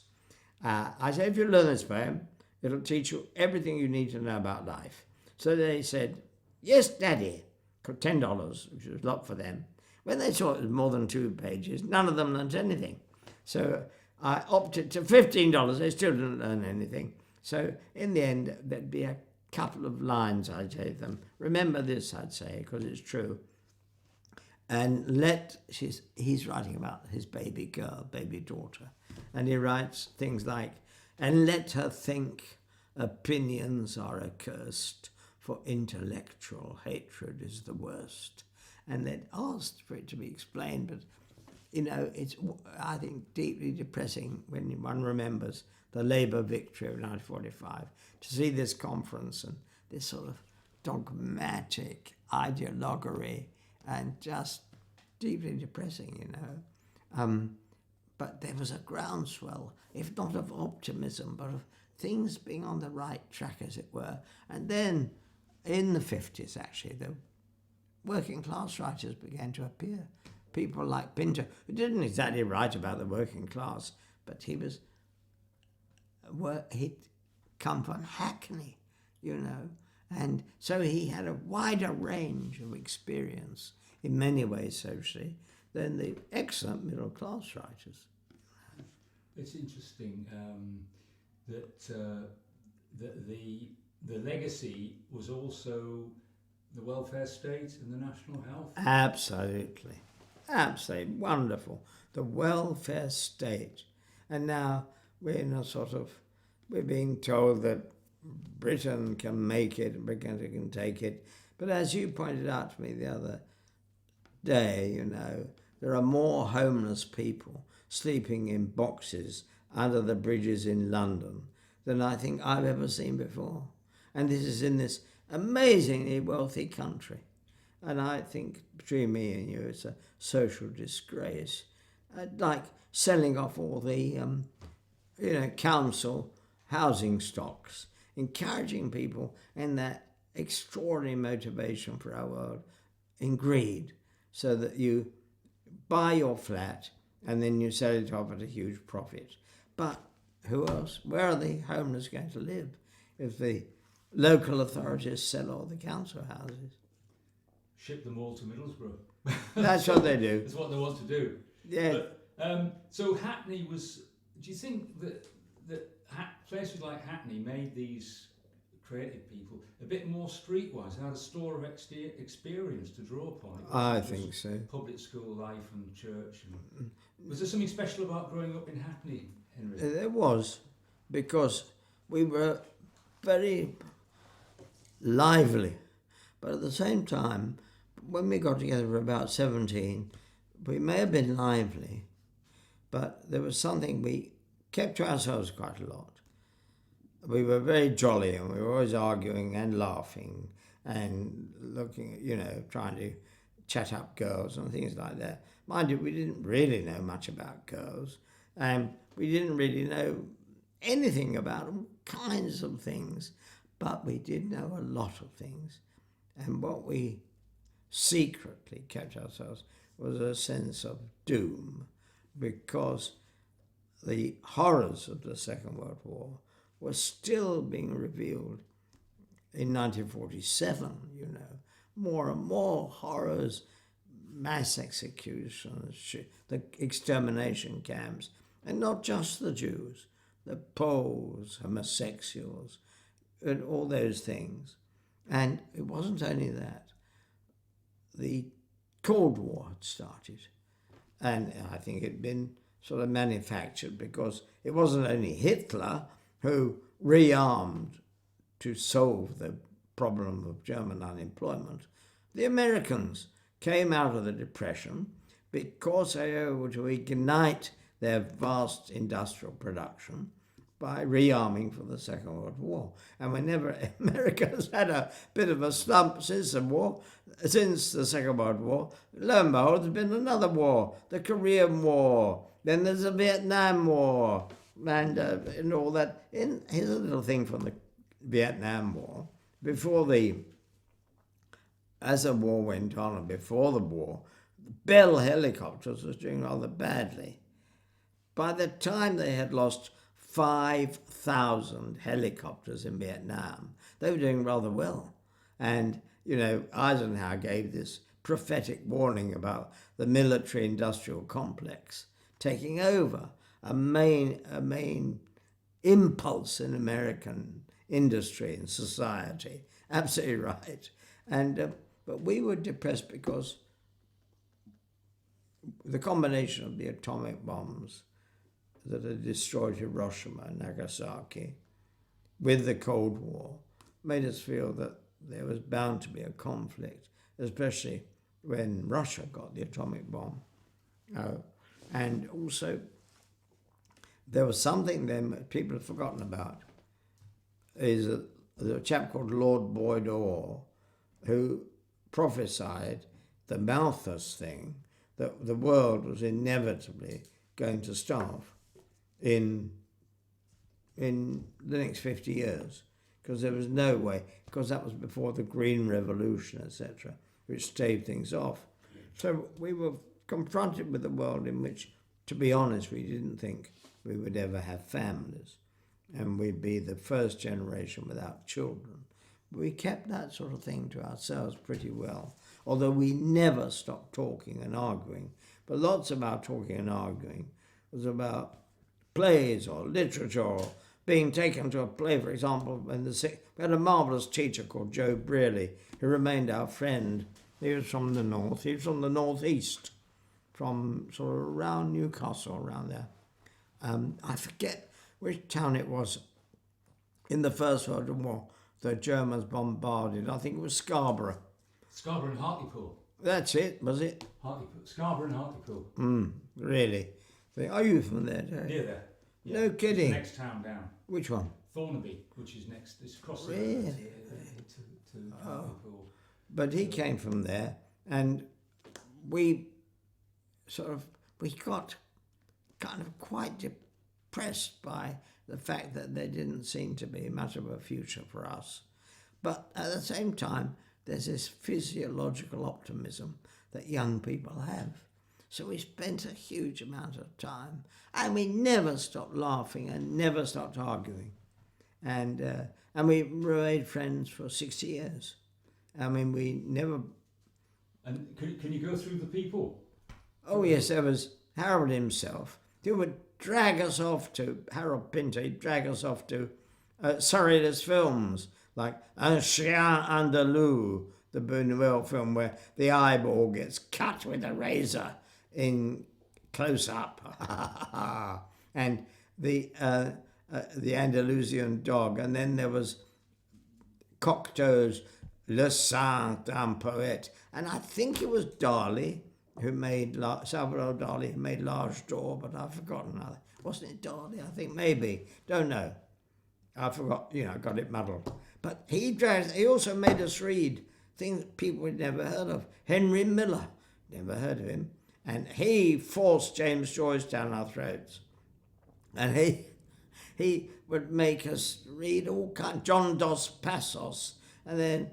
I said, if you learn this poem, it'll teach you everything you need to know about life. So they said, yes, Daddy, for $10, which was a lot for them. When they saw it was more than 2 pages, none of them learnt anything. So I opted to $15. They still didn't learn anything. So in the end, there'd be a couple of lines I'd say to them. Remember this, I'd say, because it's true. And he's writing about his baby girl, baby daughter. And he writes things like, and let her think opinions are accursed, for intellectual hatred is the worst. And they'd asked for it to be explained, but, it's, I think, deeply depressing when one remembers the Labour victory of 1945, to see this conference and this sort of dogmatic ideologuery, and just deeply depressing, But there was a groundswell, if not of optimism, but of things being on the right track, as it were. And then, in the 50s, actually, the working class writers began to appear. People like Pinter, who didn't exactly write about the working class, but he'd come from Hackney, and so he had a wider range of experience in many ways socially than the excellent middle class writers. It's interesting that the legacy was also the welfare state and the national health. Absolutely wonderful. The welfare state, and now we're being told that Britain can make it, Britain can take it. But as you pointed out to me the other day, there are more homeless people sleeping in boxes under the bridges in London than I think I've ever seen before. And this is in this amazingly wealthy country. And I think, between me and you, it's a social disgrace. Like selling off all the, council housing stocks, encouraging people in that extraordinary motivation for our world in greed, so that you buy your flat and then you sell it off at a huge profit. But who else? Where are the homeless going to live if the local authorities sell all the council houses? Ship them all to Middlesbrough. That's what they do. That's what they want to do. Yeah. But, so Hackney was... Do you think that places like Hackney made these creative people a bit more streetwise, had a store of experience to draw upon? I think so. Public school life and church. Was there something special about growing up in Hackney, Henry? There was, because we were very lively. But at the same time, when we got together for about 17, we may have been lively, but there was something we kept to ourselves quite a lot. We were very jolly, and we were always arguing and laughing and looking, trying to chat up girls and things like that. Mind you, we didn't really know much about girls, and we didn't really know anything about all kinds of things, but we did know a lot of things. And what we secretly kept ourselves was a sense of doom, because the horrors of the Second World War were still being revealed in 1947, more and more horrors, mass executions, the extermination camps, and not just the Jews, the Poles, homosexuals, and all those things. And it wasn't only that. The Cold War had started, and I think it had been sort of manufactured, because it wasn't only Hitler who rearmed to solve the problem of German unemployment. The Americans came out of the Depression because they were able to ignite their vast industrial production by rearming for the Second World War. And whenever America's had a bit of a slump since the Second World War, lo and behold, there's been another war, the Korean War, then there's the Vietnam War, and all that. Here's a little thing from the Vietnam War. As the war went on and before the war, Bell helicopters was doing rather badly. By the time they had lost 5,000 helicopters in Vietnam, they were doing rather well. And, Eisenhower gave this prophetic warning about the military-industrial complex taking over, a main impulse in American industry and society. Absolutely right. But we were depressed because the combination of the atomic bombs that had destroyed Hiroshima and Nagasaki with the Cold War made us feel that there was bound to be a conflict, especially when Russia got the atomic bomb. And also, there was something then that people have forgotten about, is a chap called Lord Boyd Orr, who prophesied the Malthus thing, that the world was inevitably going to starve in the next 50 years, because there was no way, because that was before the Green Revolution, etc., which staved things off. So we were confronted with a world in which, to be honest, we didn't think we would ever have families, and we'd be the first generation without children. We kept that sort of thing to ourselves pretty well, although we never stopped talking and arguing. But lots of our talking and arguing was about plays or literature, or being taken to a play, for example. We had a marvellous teacher called Joe Brearley, who remained our friend. He was from the north. He was from the northeast, from sort of around Newcastle, around there. I forget which town it was in the First World War the Germans bombarded. I think it was Scarborough. Scarborough and Hartlepool. That's it, was it? Hartlepool. Scarborough and Hartlepool. Really? Are you from there, Joe? Near there. Yeah. No kidding. It's the next town down. Which one? Thornaby, which is next. It's across Really? the road to Hartlepool. But he came from there, and we got kind of quite depressed by the fact that there didn't seem to be much of a future for us. But at the same time, there's this physiological optimism that young people have. So we spent a huge amount of time, and we never stopped laughing and never stopped arguing. And we remained friends for 60 years. I mean, we never... And can you go through the people? Oh, yes, there was Harold himself. He would drag us off to, Harold Pinter, he'd drag us off to surrealist films, like Un Chien Andalou, the Buñuel film where the eyeball gets cut with a razor in close-up. And the Andalusian dog. And then there was Cocteau's Le Sang d'un Poète. And I think it was Dali, Salvador Dali, who made L'Age d'Or, but I've forgotten. Wasn't it Dali? I think maybe. Don't know. I forgot, got it muddled. But he also made us read things that people had never heard of. Henry Miller, never heard of him. And he forced James Joyce down our throats. And he would make us read all kinds, John Dos Passos, and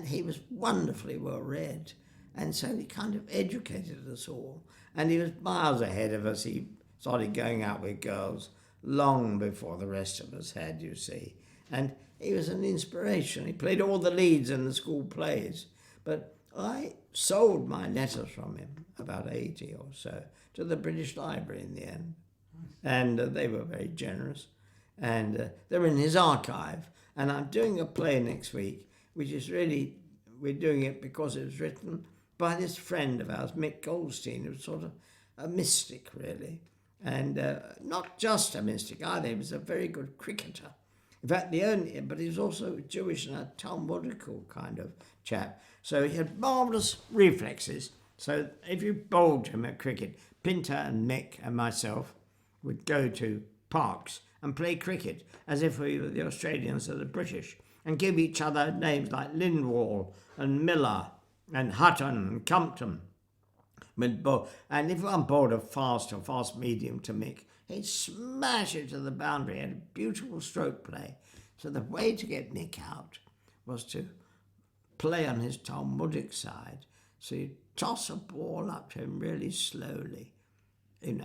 he was wonderfully well read. And so he kind of educated us all. And he was miles ahead of us. He started going out with girls long before the rest of us had, you see. And he was an inspiration. He played all the leads in the school plays. But I sold my letters from him, about 80 or so, to the British Library in the end. And they were very generous. And they're in his archive. And I'm doing a play next week, which is really, we're doing it because it was written by this friend of ours, Mick Goldstein, who was sort of a mystic, really. And not just a mystic either, he was a very good cricketer. In fact, but he was also Jewish and a Talmudical kind of chap. So he had marvellous reflexes. So if you bowled him at cricket, Pinter and Mick and myself would go to parks and play cricket as if we were the Australians or the British, and give each other names like Lindwall and Miller and Hutton and Compton. And if one bowled a fast or fast medium to Mick, he'd smash it to the boundary. He had a beautiful stroke play. So the way to get Mick out was to play on his Talmudic side. So you toss a ball up to him really slowly, and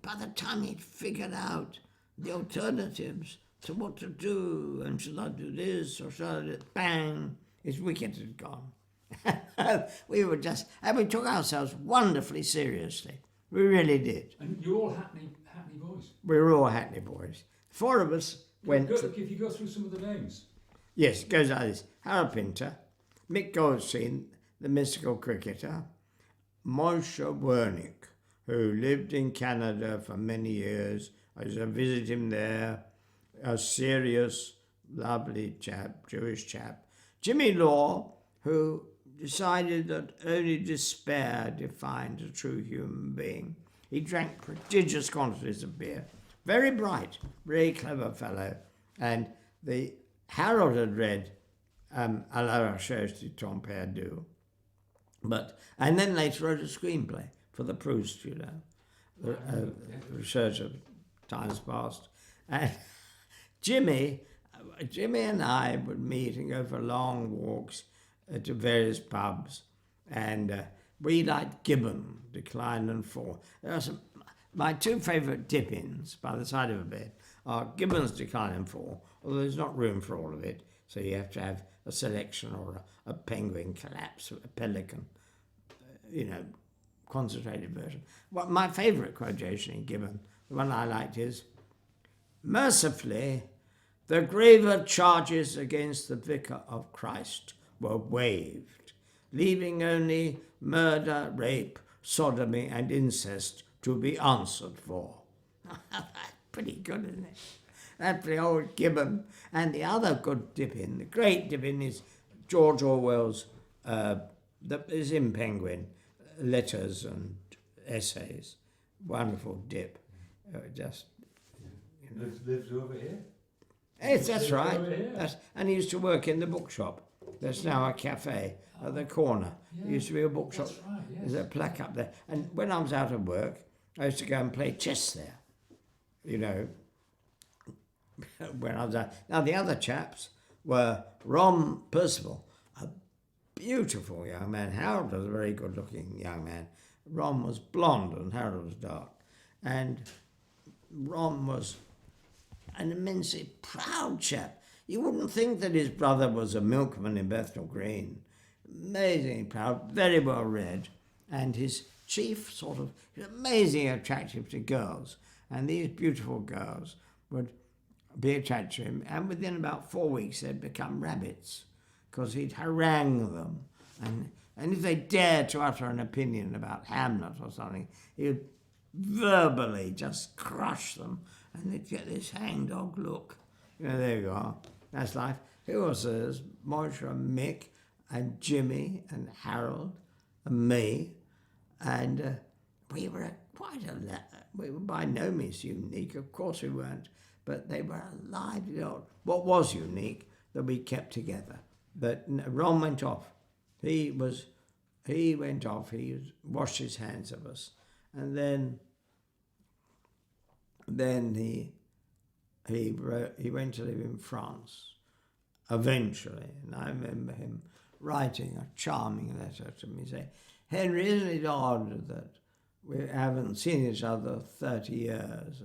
by the time he'd figured out the alternatives to what to do, and should I do this or should I do it, bang, his wicket had gone. we took ourselves wonderfully seriously. We really did. And you're all Hackney boys? We were all Hackney boys. 4 of us went... If you go through some of the names. Yes, it goes like this. Harold Pinter, Mick Goldstein, the mystical cricketer, Moshe Wernick, who lived in Canada for many years. I used to visit him there. A serious, lovely chap, Jewish chap. Jimmy Law, who decided that only despair defined a true human being. He drank prodigious quantities of beer. Very bright, very clever fellow. And Harold had read À la recherche du temps perdu. And then later wrote a screenplay for the Proust, Research of Times Past. And Jimmy and I would meet and go for long walks to various pubs, and we liked Gibbon, Decline and Fall. My 2 favourite dip-ins by the side of a bed are Gibbon's Decline and Fall, although there's not room for all of it, so you have to have a selection or a penguin collapse, a pelican, concentrated version. Well, my favourite quotation in Gibbon, the one I liked is, "Mercifully, the graver charges against the Vicar of Christ were waived, leaving only murder, rape, sodomy and incest to be answered for." Pretty good, isn't it? That's the old Gibbon. And the other good dip-in, the great dip-in, is George Orwell's, that is in Penguin, letters and essays. Wonderful dip. Lives over here? Yes, that's right. And he used to work in the bookshop. There's now a cafe at the corner. There used to be a bookshop. That's right, yes. There's a plaque up there. And when I was out of work, I used to go and play chess there. When I was out. Now, the other chaps were Ron Percival, a beautiful young man. Harold was a very good-looking young man. Ron was blonde and Harold was dark. And Ron was an immensely proud chap. You wouldn't think that his brother was a milkman in Bethnal Green. Amazingly proud, very well read, and his chief he was amazingly attractive to girls, and these beautiful girls would be attracted to him, and within about 4 weeks they'd become rabbits, because he'd harangue them, and if they dared to utter an opinion about Hamlet or something, he would verbally just crush them, and they'd get this hangdog look. There you are. That's life. Who was there? Moshe and Mick and Jimmy and Harold and me, and we were we were by no means unique. Of course we weren't, but they were a lively lot. What was unique that we kept together. But Ron went off. He went off. He washed his hands of us, and then he went to live in France eventually, and I remember him writing a charming letter to me saying, "Henry, isn't it odd that we haven't seen each other 30 years?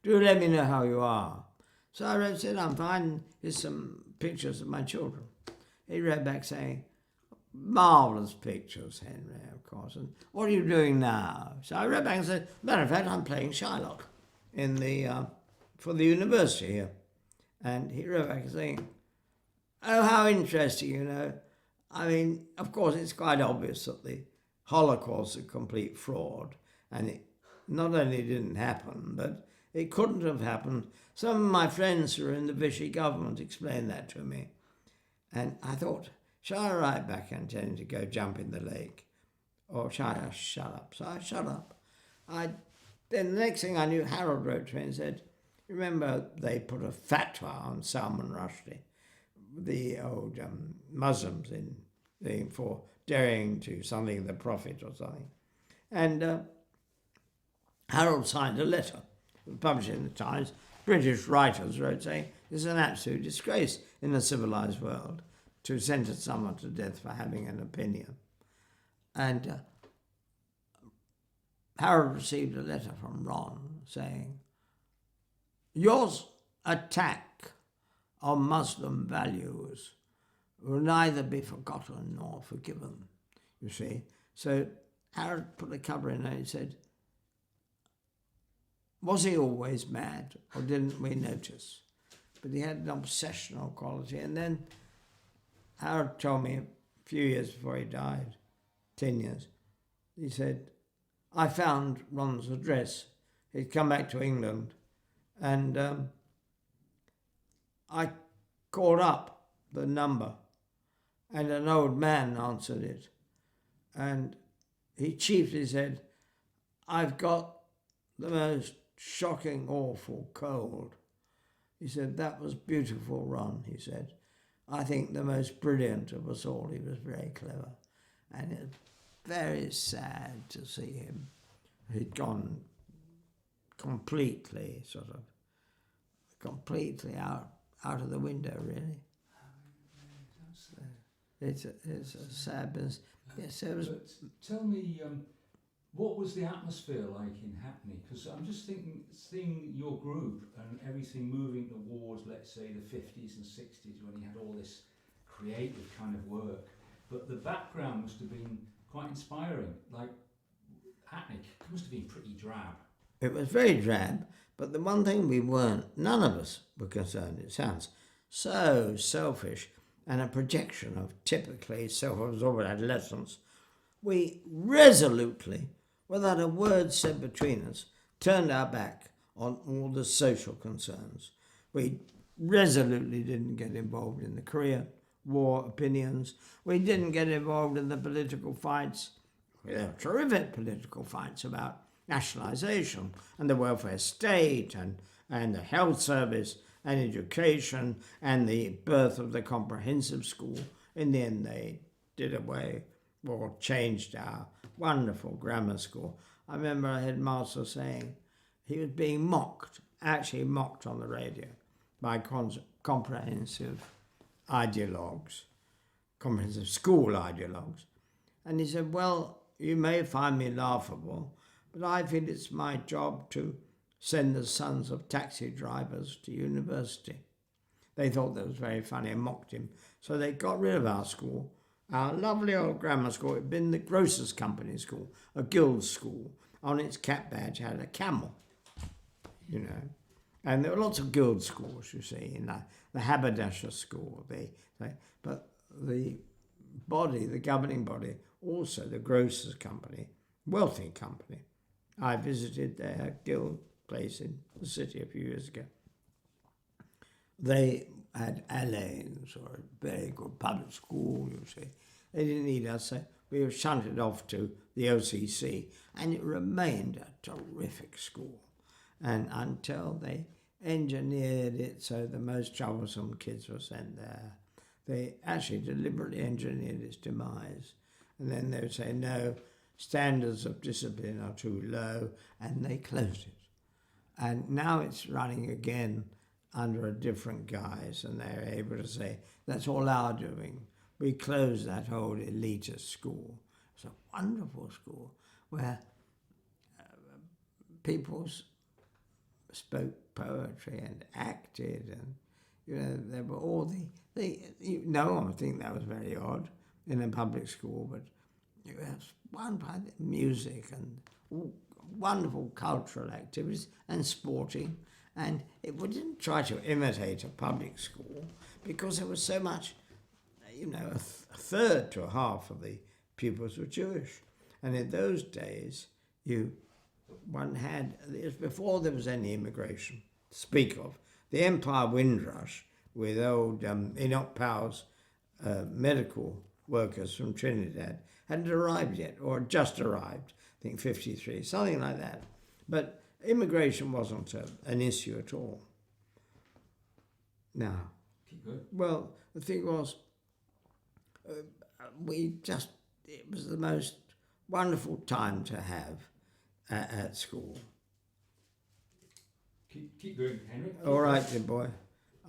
Do let me know how you are." So I said, "I'm fine. Here's some pictures of my children." He wrote back saying, "Marvellous pictures, Henry, of course. And what are you doing now?" So I wrote back and said, "Matter of fact, I'm playing Shylock for the university here." And he wrote back saying, "Oh, how interesting, I mean, of course, it's quite obvious that the Holocaust is a complete fraud, and it not only didn't happen, but it couldn't have happened. Some of my friends who are in the Vichy government explained that to me." And I thought, shall I write back and tell him to go jump in the lake? Or shall I shut up? So I shut up. Then the next thing I knew, Harold wrote to me and said, Remember, they put a fatwa on Salman Rushdie, the old Muslims for daring to something, the Prophet or something. And Harold signed a letter, published in the Times. British writers wrote saying, it's an absolute disgrace in a civilized world to sentence someone to death for having an opinion. And Harold received a letter from Ron saying, your attack on Muslim values will neither be forgotten nor forgiven, you see. So Harold put a cover in and he said, was he always mad, or didn't we notice? But he had an obsessional quality. And then Harold told me a few years before he died, 10 years, he said, I found Ron's address. He'd come back to England, and I called up the number, and an old man answered it. And he chiefly said, I've got the most shocking, awful cold. He said, that was beautiful, Ron, he said. I think the most brilliant of us all. He was very clever. And it's very sad to see him. He'd gone completely out of the window, really. It's a sad business. Yes, it was. But tell me, what was the atmosphere like in Hackney? Because I'm just thinking, seeing your group and everything moving towards, let's say, the 50s and 60s, when you had all this creative kind of work. But the background must have been quite inspiring. Like, Hackney must have been pretty drab. It was very drab, but the one thing we weren't, none of us were concerned, it sounds so selfish and a projection of typically self-absorbed adolescents. We resolutely, without a word said between us, turned our back on all the social concerns. We resolutely didn't get involved in the Korea War opinions. We didn't get involved in the political fights. There were terrific political fights about nationalisation and the welfare state and the health service and education and the birth of the comprehensive school. In the end, they did away or changed our wonderful grammar school. I remember a headmaster saying he was being mocked, actually mocked on the radio by comprehensive ideologues, comprehensive school ideologues. And he said, well, you may find me laughable, but I feel it's my job to send the sons of taxi drivers to university. They thought that was very funny and mocked him. So they got rid of our school, our lovely old grammar school. It had been the Grocers' Company school, a guild school. On its cap badge had a camel, you know. And there were lots of guild schools, you see, in the haberdasher school. But the body, the governing body, also the Grocers' Company, wealthy company. I visited their guild place in the city a few years ago. They had Alain's, or a very good public school, you see. They didn't need us, so we were shunted off to the OCC, and it remained a terrific school. And until they engineered it so the most troublesome kids were sent there, they actually deliberately engineered its demise. And then they would say, no, standards of discipline are too low, and they closed it. And now it's running again under a different guise, and they're able to say, that's all our doing. We closed that whole elitist school. It's a wonderful school where people spoke poetry and acted, and, you know, there were all no one would think that was very odd in a public school, but it was wonderful music and wonderful cultural activities and sporting. And we didn't try to imitate a public school because there was so much, you know, a third to a half of the pupils were Jewish. And in those days, one had, it was before there was any immigration to speak of. The Empire Windrush with old Enoch Powell's medical workers from Trinidad hadn't arrived yet, or just arrived, I think 53, something like that. But immigration wasn't an issue at all. Now, Keep going. well, the thing was, it was the most wonderful time to have at school. Keep going, Henry. All right, dear boy.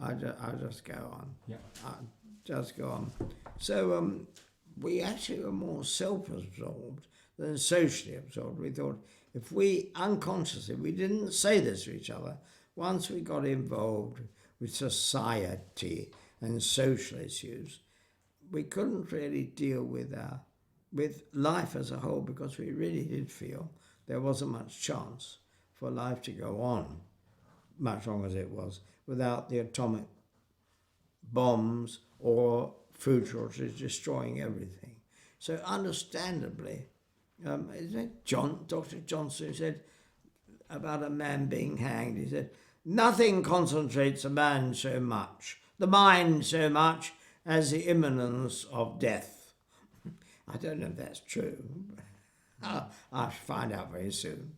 I'll just go on. Yeah. I'll just go on. So we actually were more self-absorbed than socially absorbed. We thought if we unconsciously, we didn't say this to each other, once we got involved with society and social issues, we couldn't really deal with life as a whole, because we really did feel there wasn't much chance for life to go on much longer as it was without the atomic bombs or food shortages destroying everything. So understandably, isn't it Dr. Johnson said about a man being hanged, he said, "Nothing concentrates a man so much, the mind so much, as the imminence of death." I don't know if that's true. I'll find out very soon.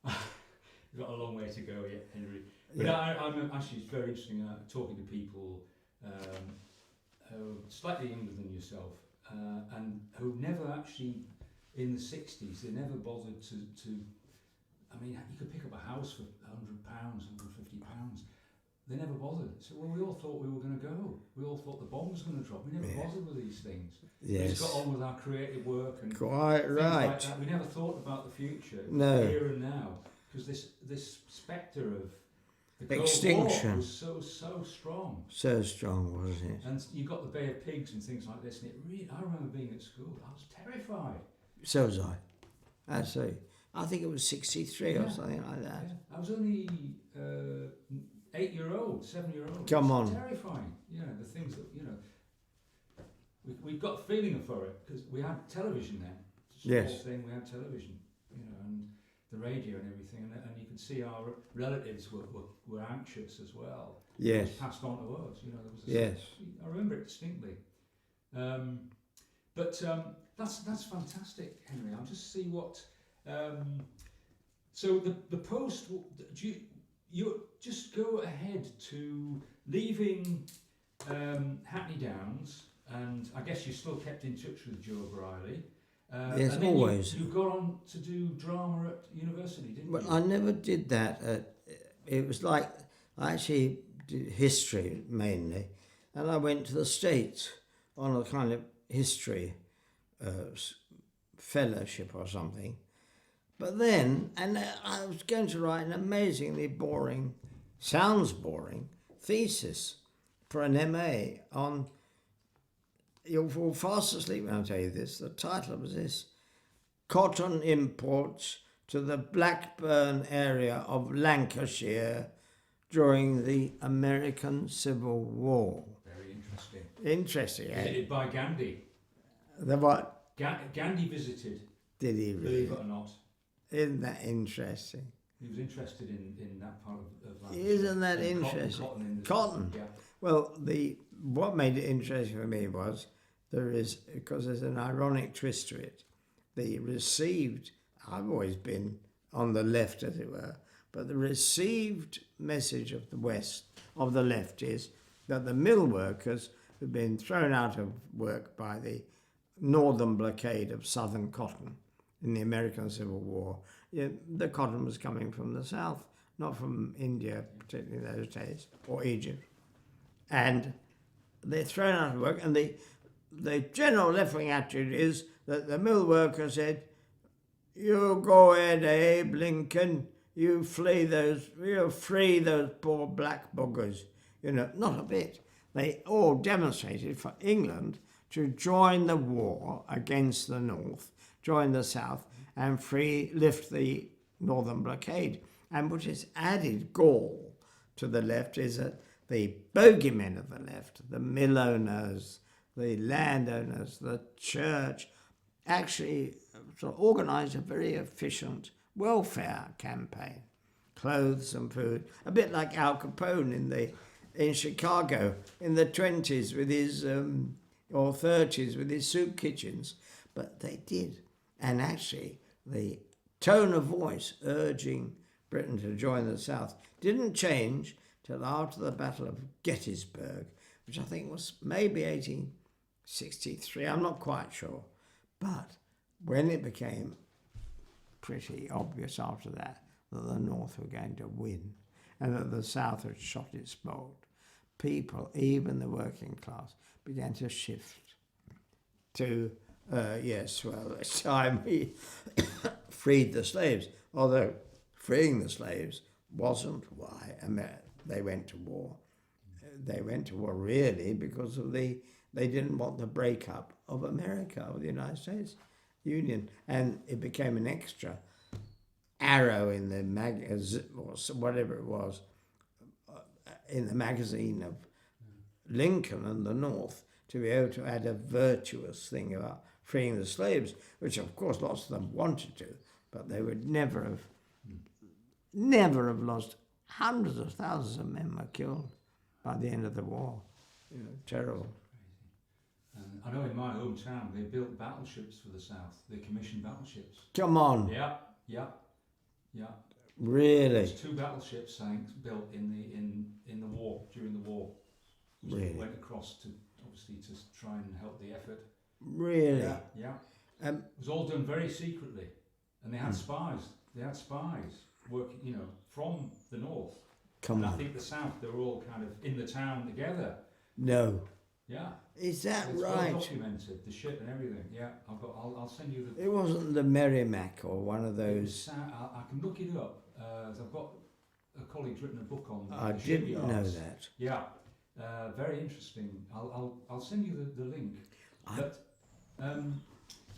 We've got a long way to go yet, Henry. But Yeah. I'm actually, it's very interesting talking to people who are slightly younger than yourself and who never actually, in the 60s, they never bothered to I mean, you could pick up a house for £100, £150. They never bothered. So, well, we all thought we were going to go. We all thought the bomb was going to drop. We never bothered with these things. Yes. We just got on with our creative work and Quite things right. like that. We never thought about the future, No. here and now, because this spectre of the Cold Extinction. War was so strong. So strong, wasn't it? And you got the Bay of Pigs and things like this, and it really, I remember being at school, I was terrified. So was I. Absolutely. I think it was 63 or something like that. Yeah. I was only 8-year-old, 7-year-old. Come It was on. terrifying. You know, the things that, you know, we got a feeling for it because we had television then. Yes. Whole thing, we had television, you know, and the radio and everything, and you could see our relatives were anxious as well. Yes. It was passed on to us, you know. There was Yes. I remember it distinctly. But that's fantastic, Henry. I'll just see what. So the post. Do you just go ahead to leaving Hackney Downs, and I guess you still kept in touch with Joe Briley. Yes, and then always. You got on to do drama at university, didn't Well, you? I never did that. It was like, I actually did history mainly, and I went to the States on a kind of history fellowship or something. But then, and I was going to write an amazingly boring, sounds boring, thesis for an MA on, you'll fall fast asleep when I tell you this, the title was this, Cotton Imports to the Blackburn area of Lancashire during the American Civil War. Very interesting. Interesting, eh? Visited by Gandhi. The what? Gandhi visited, Did he really? believe it or not. Isn't that interesting? He was interested in that part of life. Isn't that And interesting? Cotton in the Cotton. Yeah. Well, what made it interesting for me was because there's an ironic twist to it. I've always been on the left, as it were, but the received message of the left is that the mill workers had been thrown out of work by the northern blockade of southern cotton in the American Civil War. The cotton was coming from the south, not from India, particularly in those days, or Egypt. And they're thrown out of work, and the general left-wing attitude is that the mill worker said, "You go ahead, Abe Lincoln, you free those poor black buggers." You know, not a bit. They all demonstrated for England to join the war against the North, join the South, and lift the northern blockade. And which is added gall to the left is that the bogeymen of the left, the mill owners, the landowners, the church, actually sort of organised a very efficient welfare campaign, clothes and food, a bit like Al Capone in Chicago in the 20s with his or 30s with his soup kitchens. But they did, and actually the tone of voice urging Britain to join the South didn't change till after the Battle of Gettysburg, which I think was maybe 1863, I'm not quite sure. But when it became pretty obvious after that the North were going to win and that the South had shot its bolt, people, even the working class, began to shift to, yes, well, it's time we freed the slaves, although freeing the slaves wasn't why they went to war. They went to war really because of they didn't want the breakup of America, of the United States Union, and it became an extra arrow in the magazine, or whatever it was, in the magazine of Lincoln and the North, to be able to add a virtuous thing about freeing the slaves, which of course lots of them wanted to, but they would never have lost. Hundreds of thousands of men were killed by the end of the war. Terrible. I know in my hometown they built battleships for the South. They commissioned battleships. Come on. Yeah. Really? There's 2 battleships built in the war, during the war. Really? Went across to try and help the effort. Really? Yeah. It was all done very secretly, and they had spies. They had spies working, from the North. Come on. I think the South, they were all kind of in the town together. No. Yeah. Is that it's right? Well documented, the ship and everything. Yeah, I'll send you the. It wasn't the Merrimack or one of those. I can look it up. I've got a colleague's written a book on. I didn't know that. Yeah, very interesting. I'll send you the link.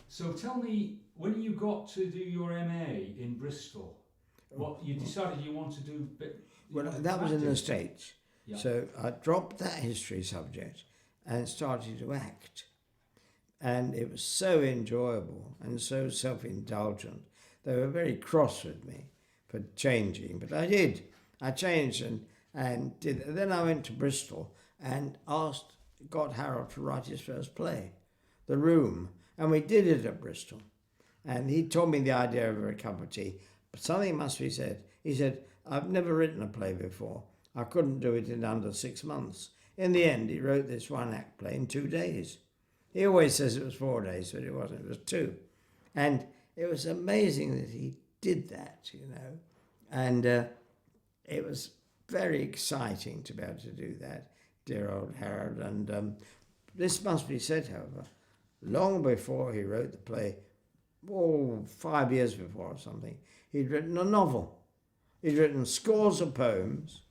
So tell me, when you got to do your MA in Bristol, what you decided you want to do? Well, that was in the States. Yeah. So I dropped that history subject and started to act. And it was so enjoyable and so self-indulgent. They were very cross with me for changing, but I did. I changed and did. Then I went to Bristol and got Harold to write his first play, The Room. And we did it at Bristol. And he told me the idea of a cup of tea. But something must be said. He said, I've never written a play before. I couldn't do it in under 6 months. In the end, he wrote this 1-act play in 2 days. He always says it was 4 days, but it wasn't. It was 2. And it was amazing that he did that, And it was very exciting to be able to do that, dear old Harold. And this must be said, however, long before he wrote the play, 5 years before or something, he'd written a novel. He'd written scores of poems,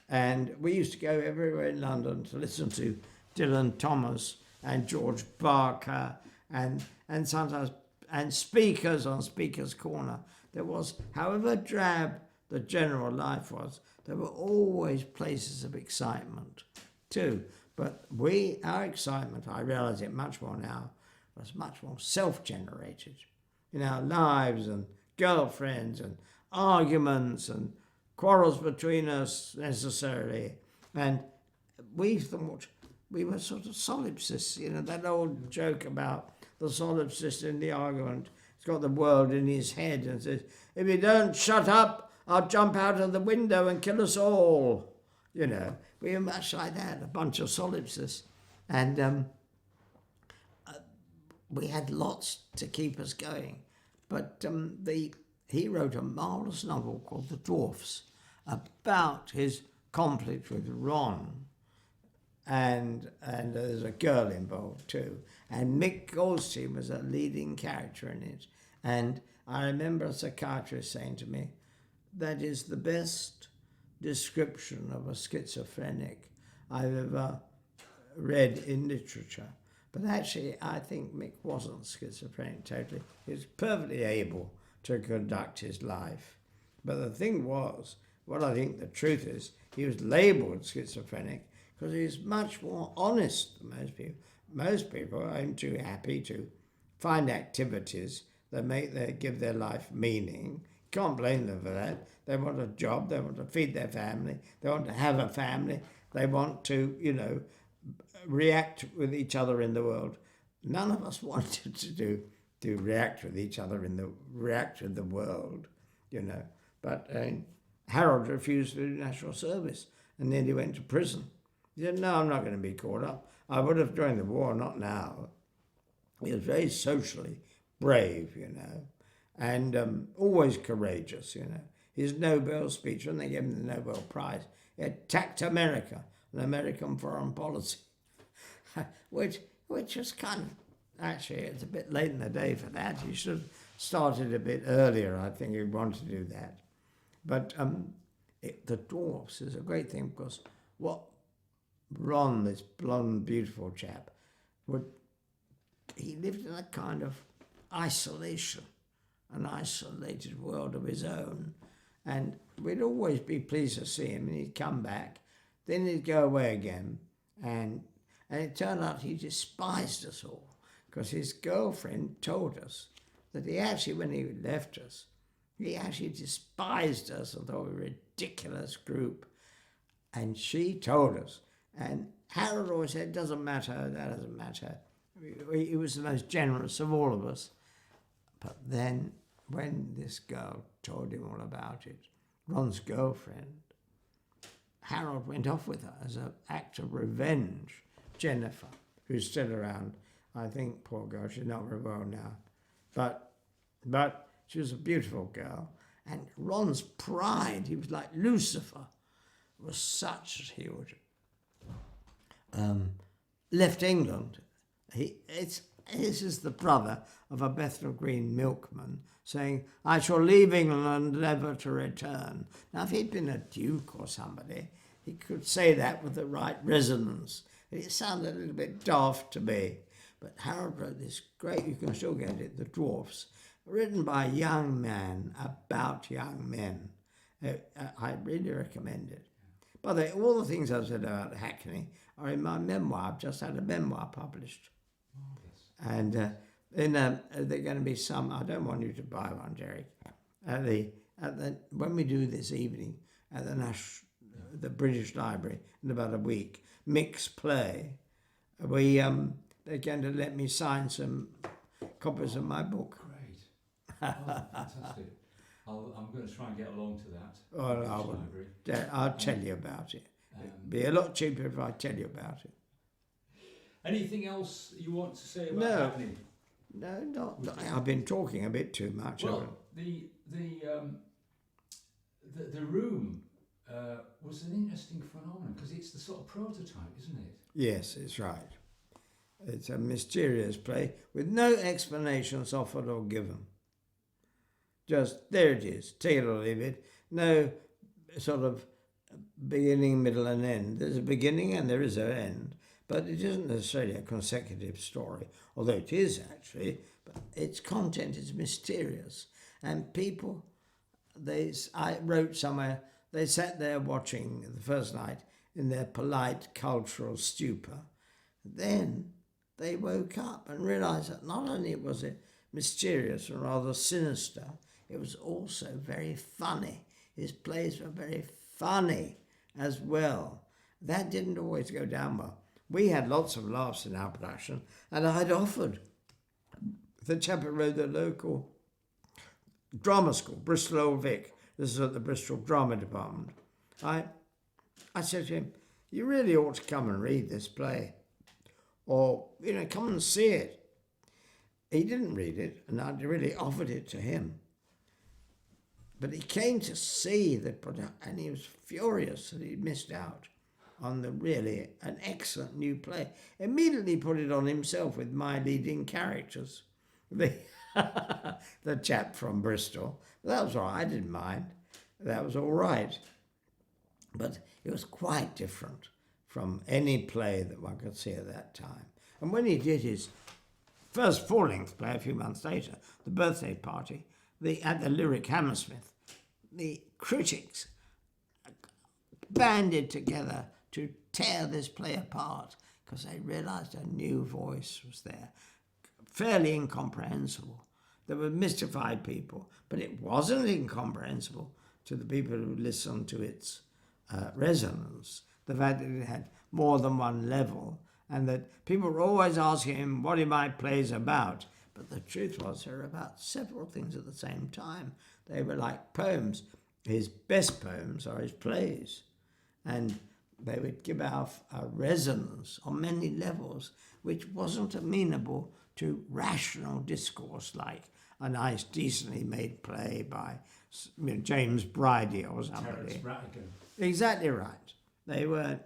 and we used to go everywhere in London to listen to Dylan Thomas and George Barker and sometimes speakers on Speaker's Corner. There was, however drab the general life was, there were always places of excitement too. But our excitement, I realise it much more now, was much more self-generated in our lives, and girlfriends and arguments and quarrels between us necessarily. And we thought we were sort of solipsists, that old joke about the solipsist in the argument. He's got the world in his head and says, if you don't shut up, I'll jump out of the window and kill us all. We were much like that, a bunch of solipsists. And we had lots to keep us going. But he wrote a marvellous novel called The Dwarfs about his conflict with Ron. And there's a girl involved too. And Mick Goldstein was a leading character in it. And I remember a psychiatrist saying to me, that is the best description of a schizophrenic I've ever read in literature. But actually, I think Mick wasn't schizophrenic totally. He was perfectly able to conduct his life. But the thing was, what I think the truth is, he was labelled schizophrenic because he's much more honest than most people. Most people are too happy to find activities that give their life meaning. Can't blame them for that. They want a job, they want to feed their family, they want to have a family, they want to, react with each other in the world. None of us wanted to react with each other react with the world, But Harold refused to do national service and then he went to prison. He said, no, I'm not going to be caught up. I would have joined the war, not now. He was very socially brave, and always courageous, His Nobel speech, when they gave him the Nobel Prize, he attacked America and American foreign policy, which was kind of, actually, it's a bit late in the day for that. He should have started a bit earlier, I think he'd want to do that. But the Dwarfs is a great thing because what Ron, this blonde, beautiful chap, he lived in a kind of isolation, an isolated world of his own. And we'd always be pleased to see him, and he'd come back, then he'd go away again. And it turned out he despised us all, because his girlfriend told us that he actually, when he left us, he actually despised us and thought we were a ridiculous group. And she told us, and Harold always said, doesn't matter, that doesn't matter. He was the most generous of all of us. But then when this girl told him all about it, Ron's girlfriend, Harold went off with her as an act of revenge. Jennifer, who's still around, I think, poor girl, she's not very well now. But she was a beautiful girl. And Ron's pride, he was like Lucifer, was such that he would left England. This is the brother of a Bethnal Green milkman saying, I shall leave England never to return. Now, if he'd been a duke or somebody, he could say that with the right resonance. It sounded a little bit daft to me. But Harold wrote this great, you can still get it, The Dwarfs, written by a young man about young men. I really recommend it. By the way, all the things I've said about Hackney are in my memoir. I've just had a memoir published. And they're going to be some, I don't want you to buy one, Jerry, when we do this evening at the British Library in about a week, mixed play, they're going to let me sign some copies of my book. Great. Oh, fantastic. I'm going to try and get along to that. Oh, I'll tell you about it. It'd be a lot cheaper if I tell you about it. Anything else you want to say about Hackney? No, not. I've been talking a bit too much. Well, the room was an interesting phenomenon because it's the sort of prototype, isn't it? Yes, it's right. It's a mysterious play with no explanations offered or given. Just there it is, take it or leave it. No sort of beginning, middle, and end. There's a beginning and there is an end. But it isn't necessarily a consecutive story, although it is actually, but its content is mysterious. And people, I wrote somewhere, they sat there watching the first night in their polite cultural stupor. Then they woke up and realised that not only was it mysterious and rather sinister, it was also very funny. His plays were very funny as well. That didn't always go down well. We had lots of laughs in our production, and I'd offered the chap who wrote the local drama school, Bristol Old Vic. This is at the Bristol Drama Department. I said to him, you really ought to come and read this play, or, come and see it. He didn't read it, and I really offered it to him. But he came to see the production, and he was furious that he'd missed out on an excellent new play. Immediately put it on himself with my leading characters. The chap from Bristol. That was all right, I didn't mind. That was all right. But it was quite different from any play that one could see at that time. And when he did his first full-length play a few months later, The Birthday Party, at the Lyric Hammersmith, the critics banded together to tear this play apart because they realised a new voice was there, fairly incomprehensible. There were mystified people, but it wasn't incomprehensible to the people who listened to its resonance, the fact that it had more than one level, and that people were always asking him, what are my plays about? But the truth was, they were about several things at the same time. They were like poems. his best poems are his plays. And they would give off a resonance on many levels which wasn't amenable to rational discourse like a nice, decently made play by James Bridie or somebody. Terence Rattigan. Exactly right. They were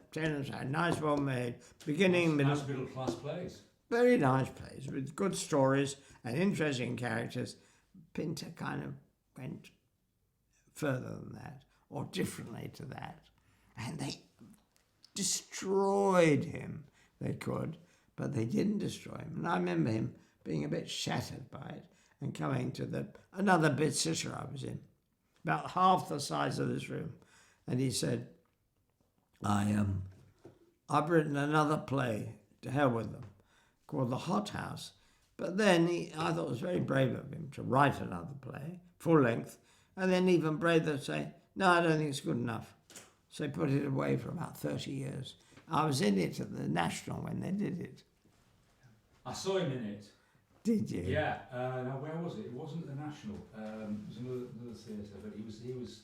nice, well made, beginning, middle. Nice middle class plays. Very nice plays with good stories and interesting characters. Pinter kind of went further than that, or differently to that. And they destroyed him. They could, but they didn't destroy him. And I remember him being a bit shattered by it and coming to another bit sitter I was in, about half the size of this room. And he said, I've written another play, to hell with them, called The Hot House. But then I thought it was very brave of him to write another play, full length, and then even braver to say, no, I don't think it's good enough. So he put it away for about 30 years. I was in it at the National when they did it. I saw him in it. Did you? Yeah. Now where was it? It wasn't the National. It was another theatre, but he was,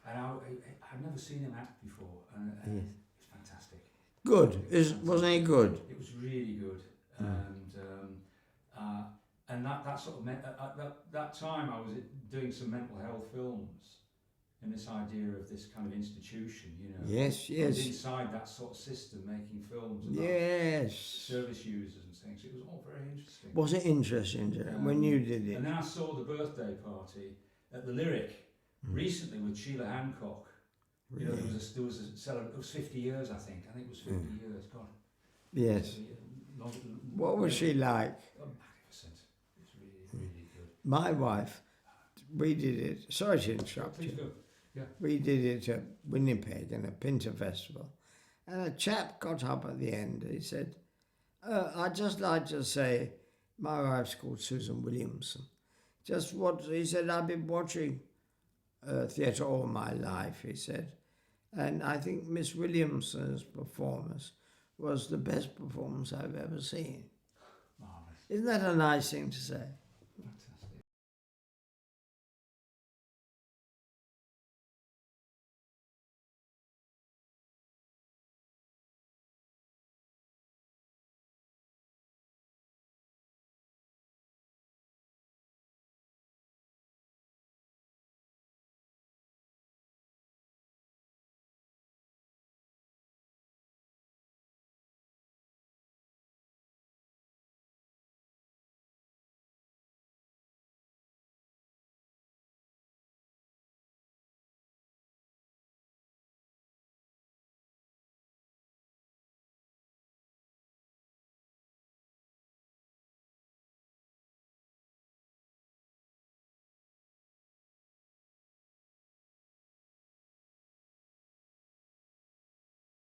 and I'd never seen him act before, and Yes. it was fantastic. Good. Wasn't he good? It was really good, and that sort of meant at that time I was doing some mental health films, and this idea of this kind of institution, Yes, I was inside that sort of system, making films about service users and things. It was all very interesting. Was it interesting when you did it? And then I saw the birthday party at the Lyric recently with Sheila Hancock. Really? There was a celebration. It was 50 years, I think. I think it was 50 years. God. Yes. What was she like? Magnificent. It was really good. My wife, we did it. Sorry to interrupt Please you. go. Yeah. We did it at Winnipeg in a Pinter Festival. And a chap got up at the end. He said, I'd just like to say, my wife's called Susan Williamson. He said, I've been watching theatre all my life, he said. And I think Miss Williamson's performance was the best performance I've ever seen. Marvellous. Isn't that a nice thing to say?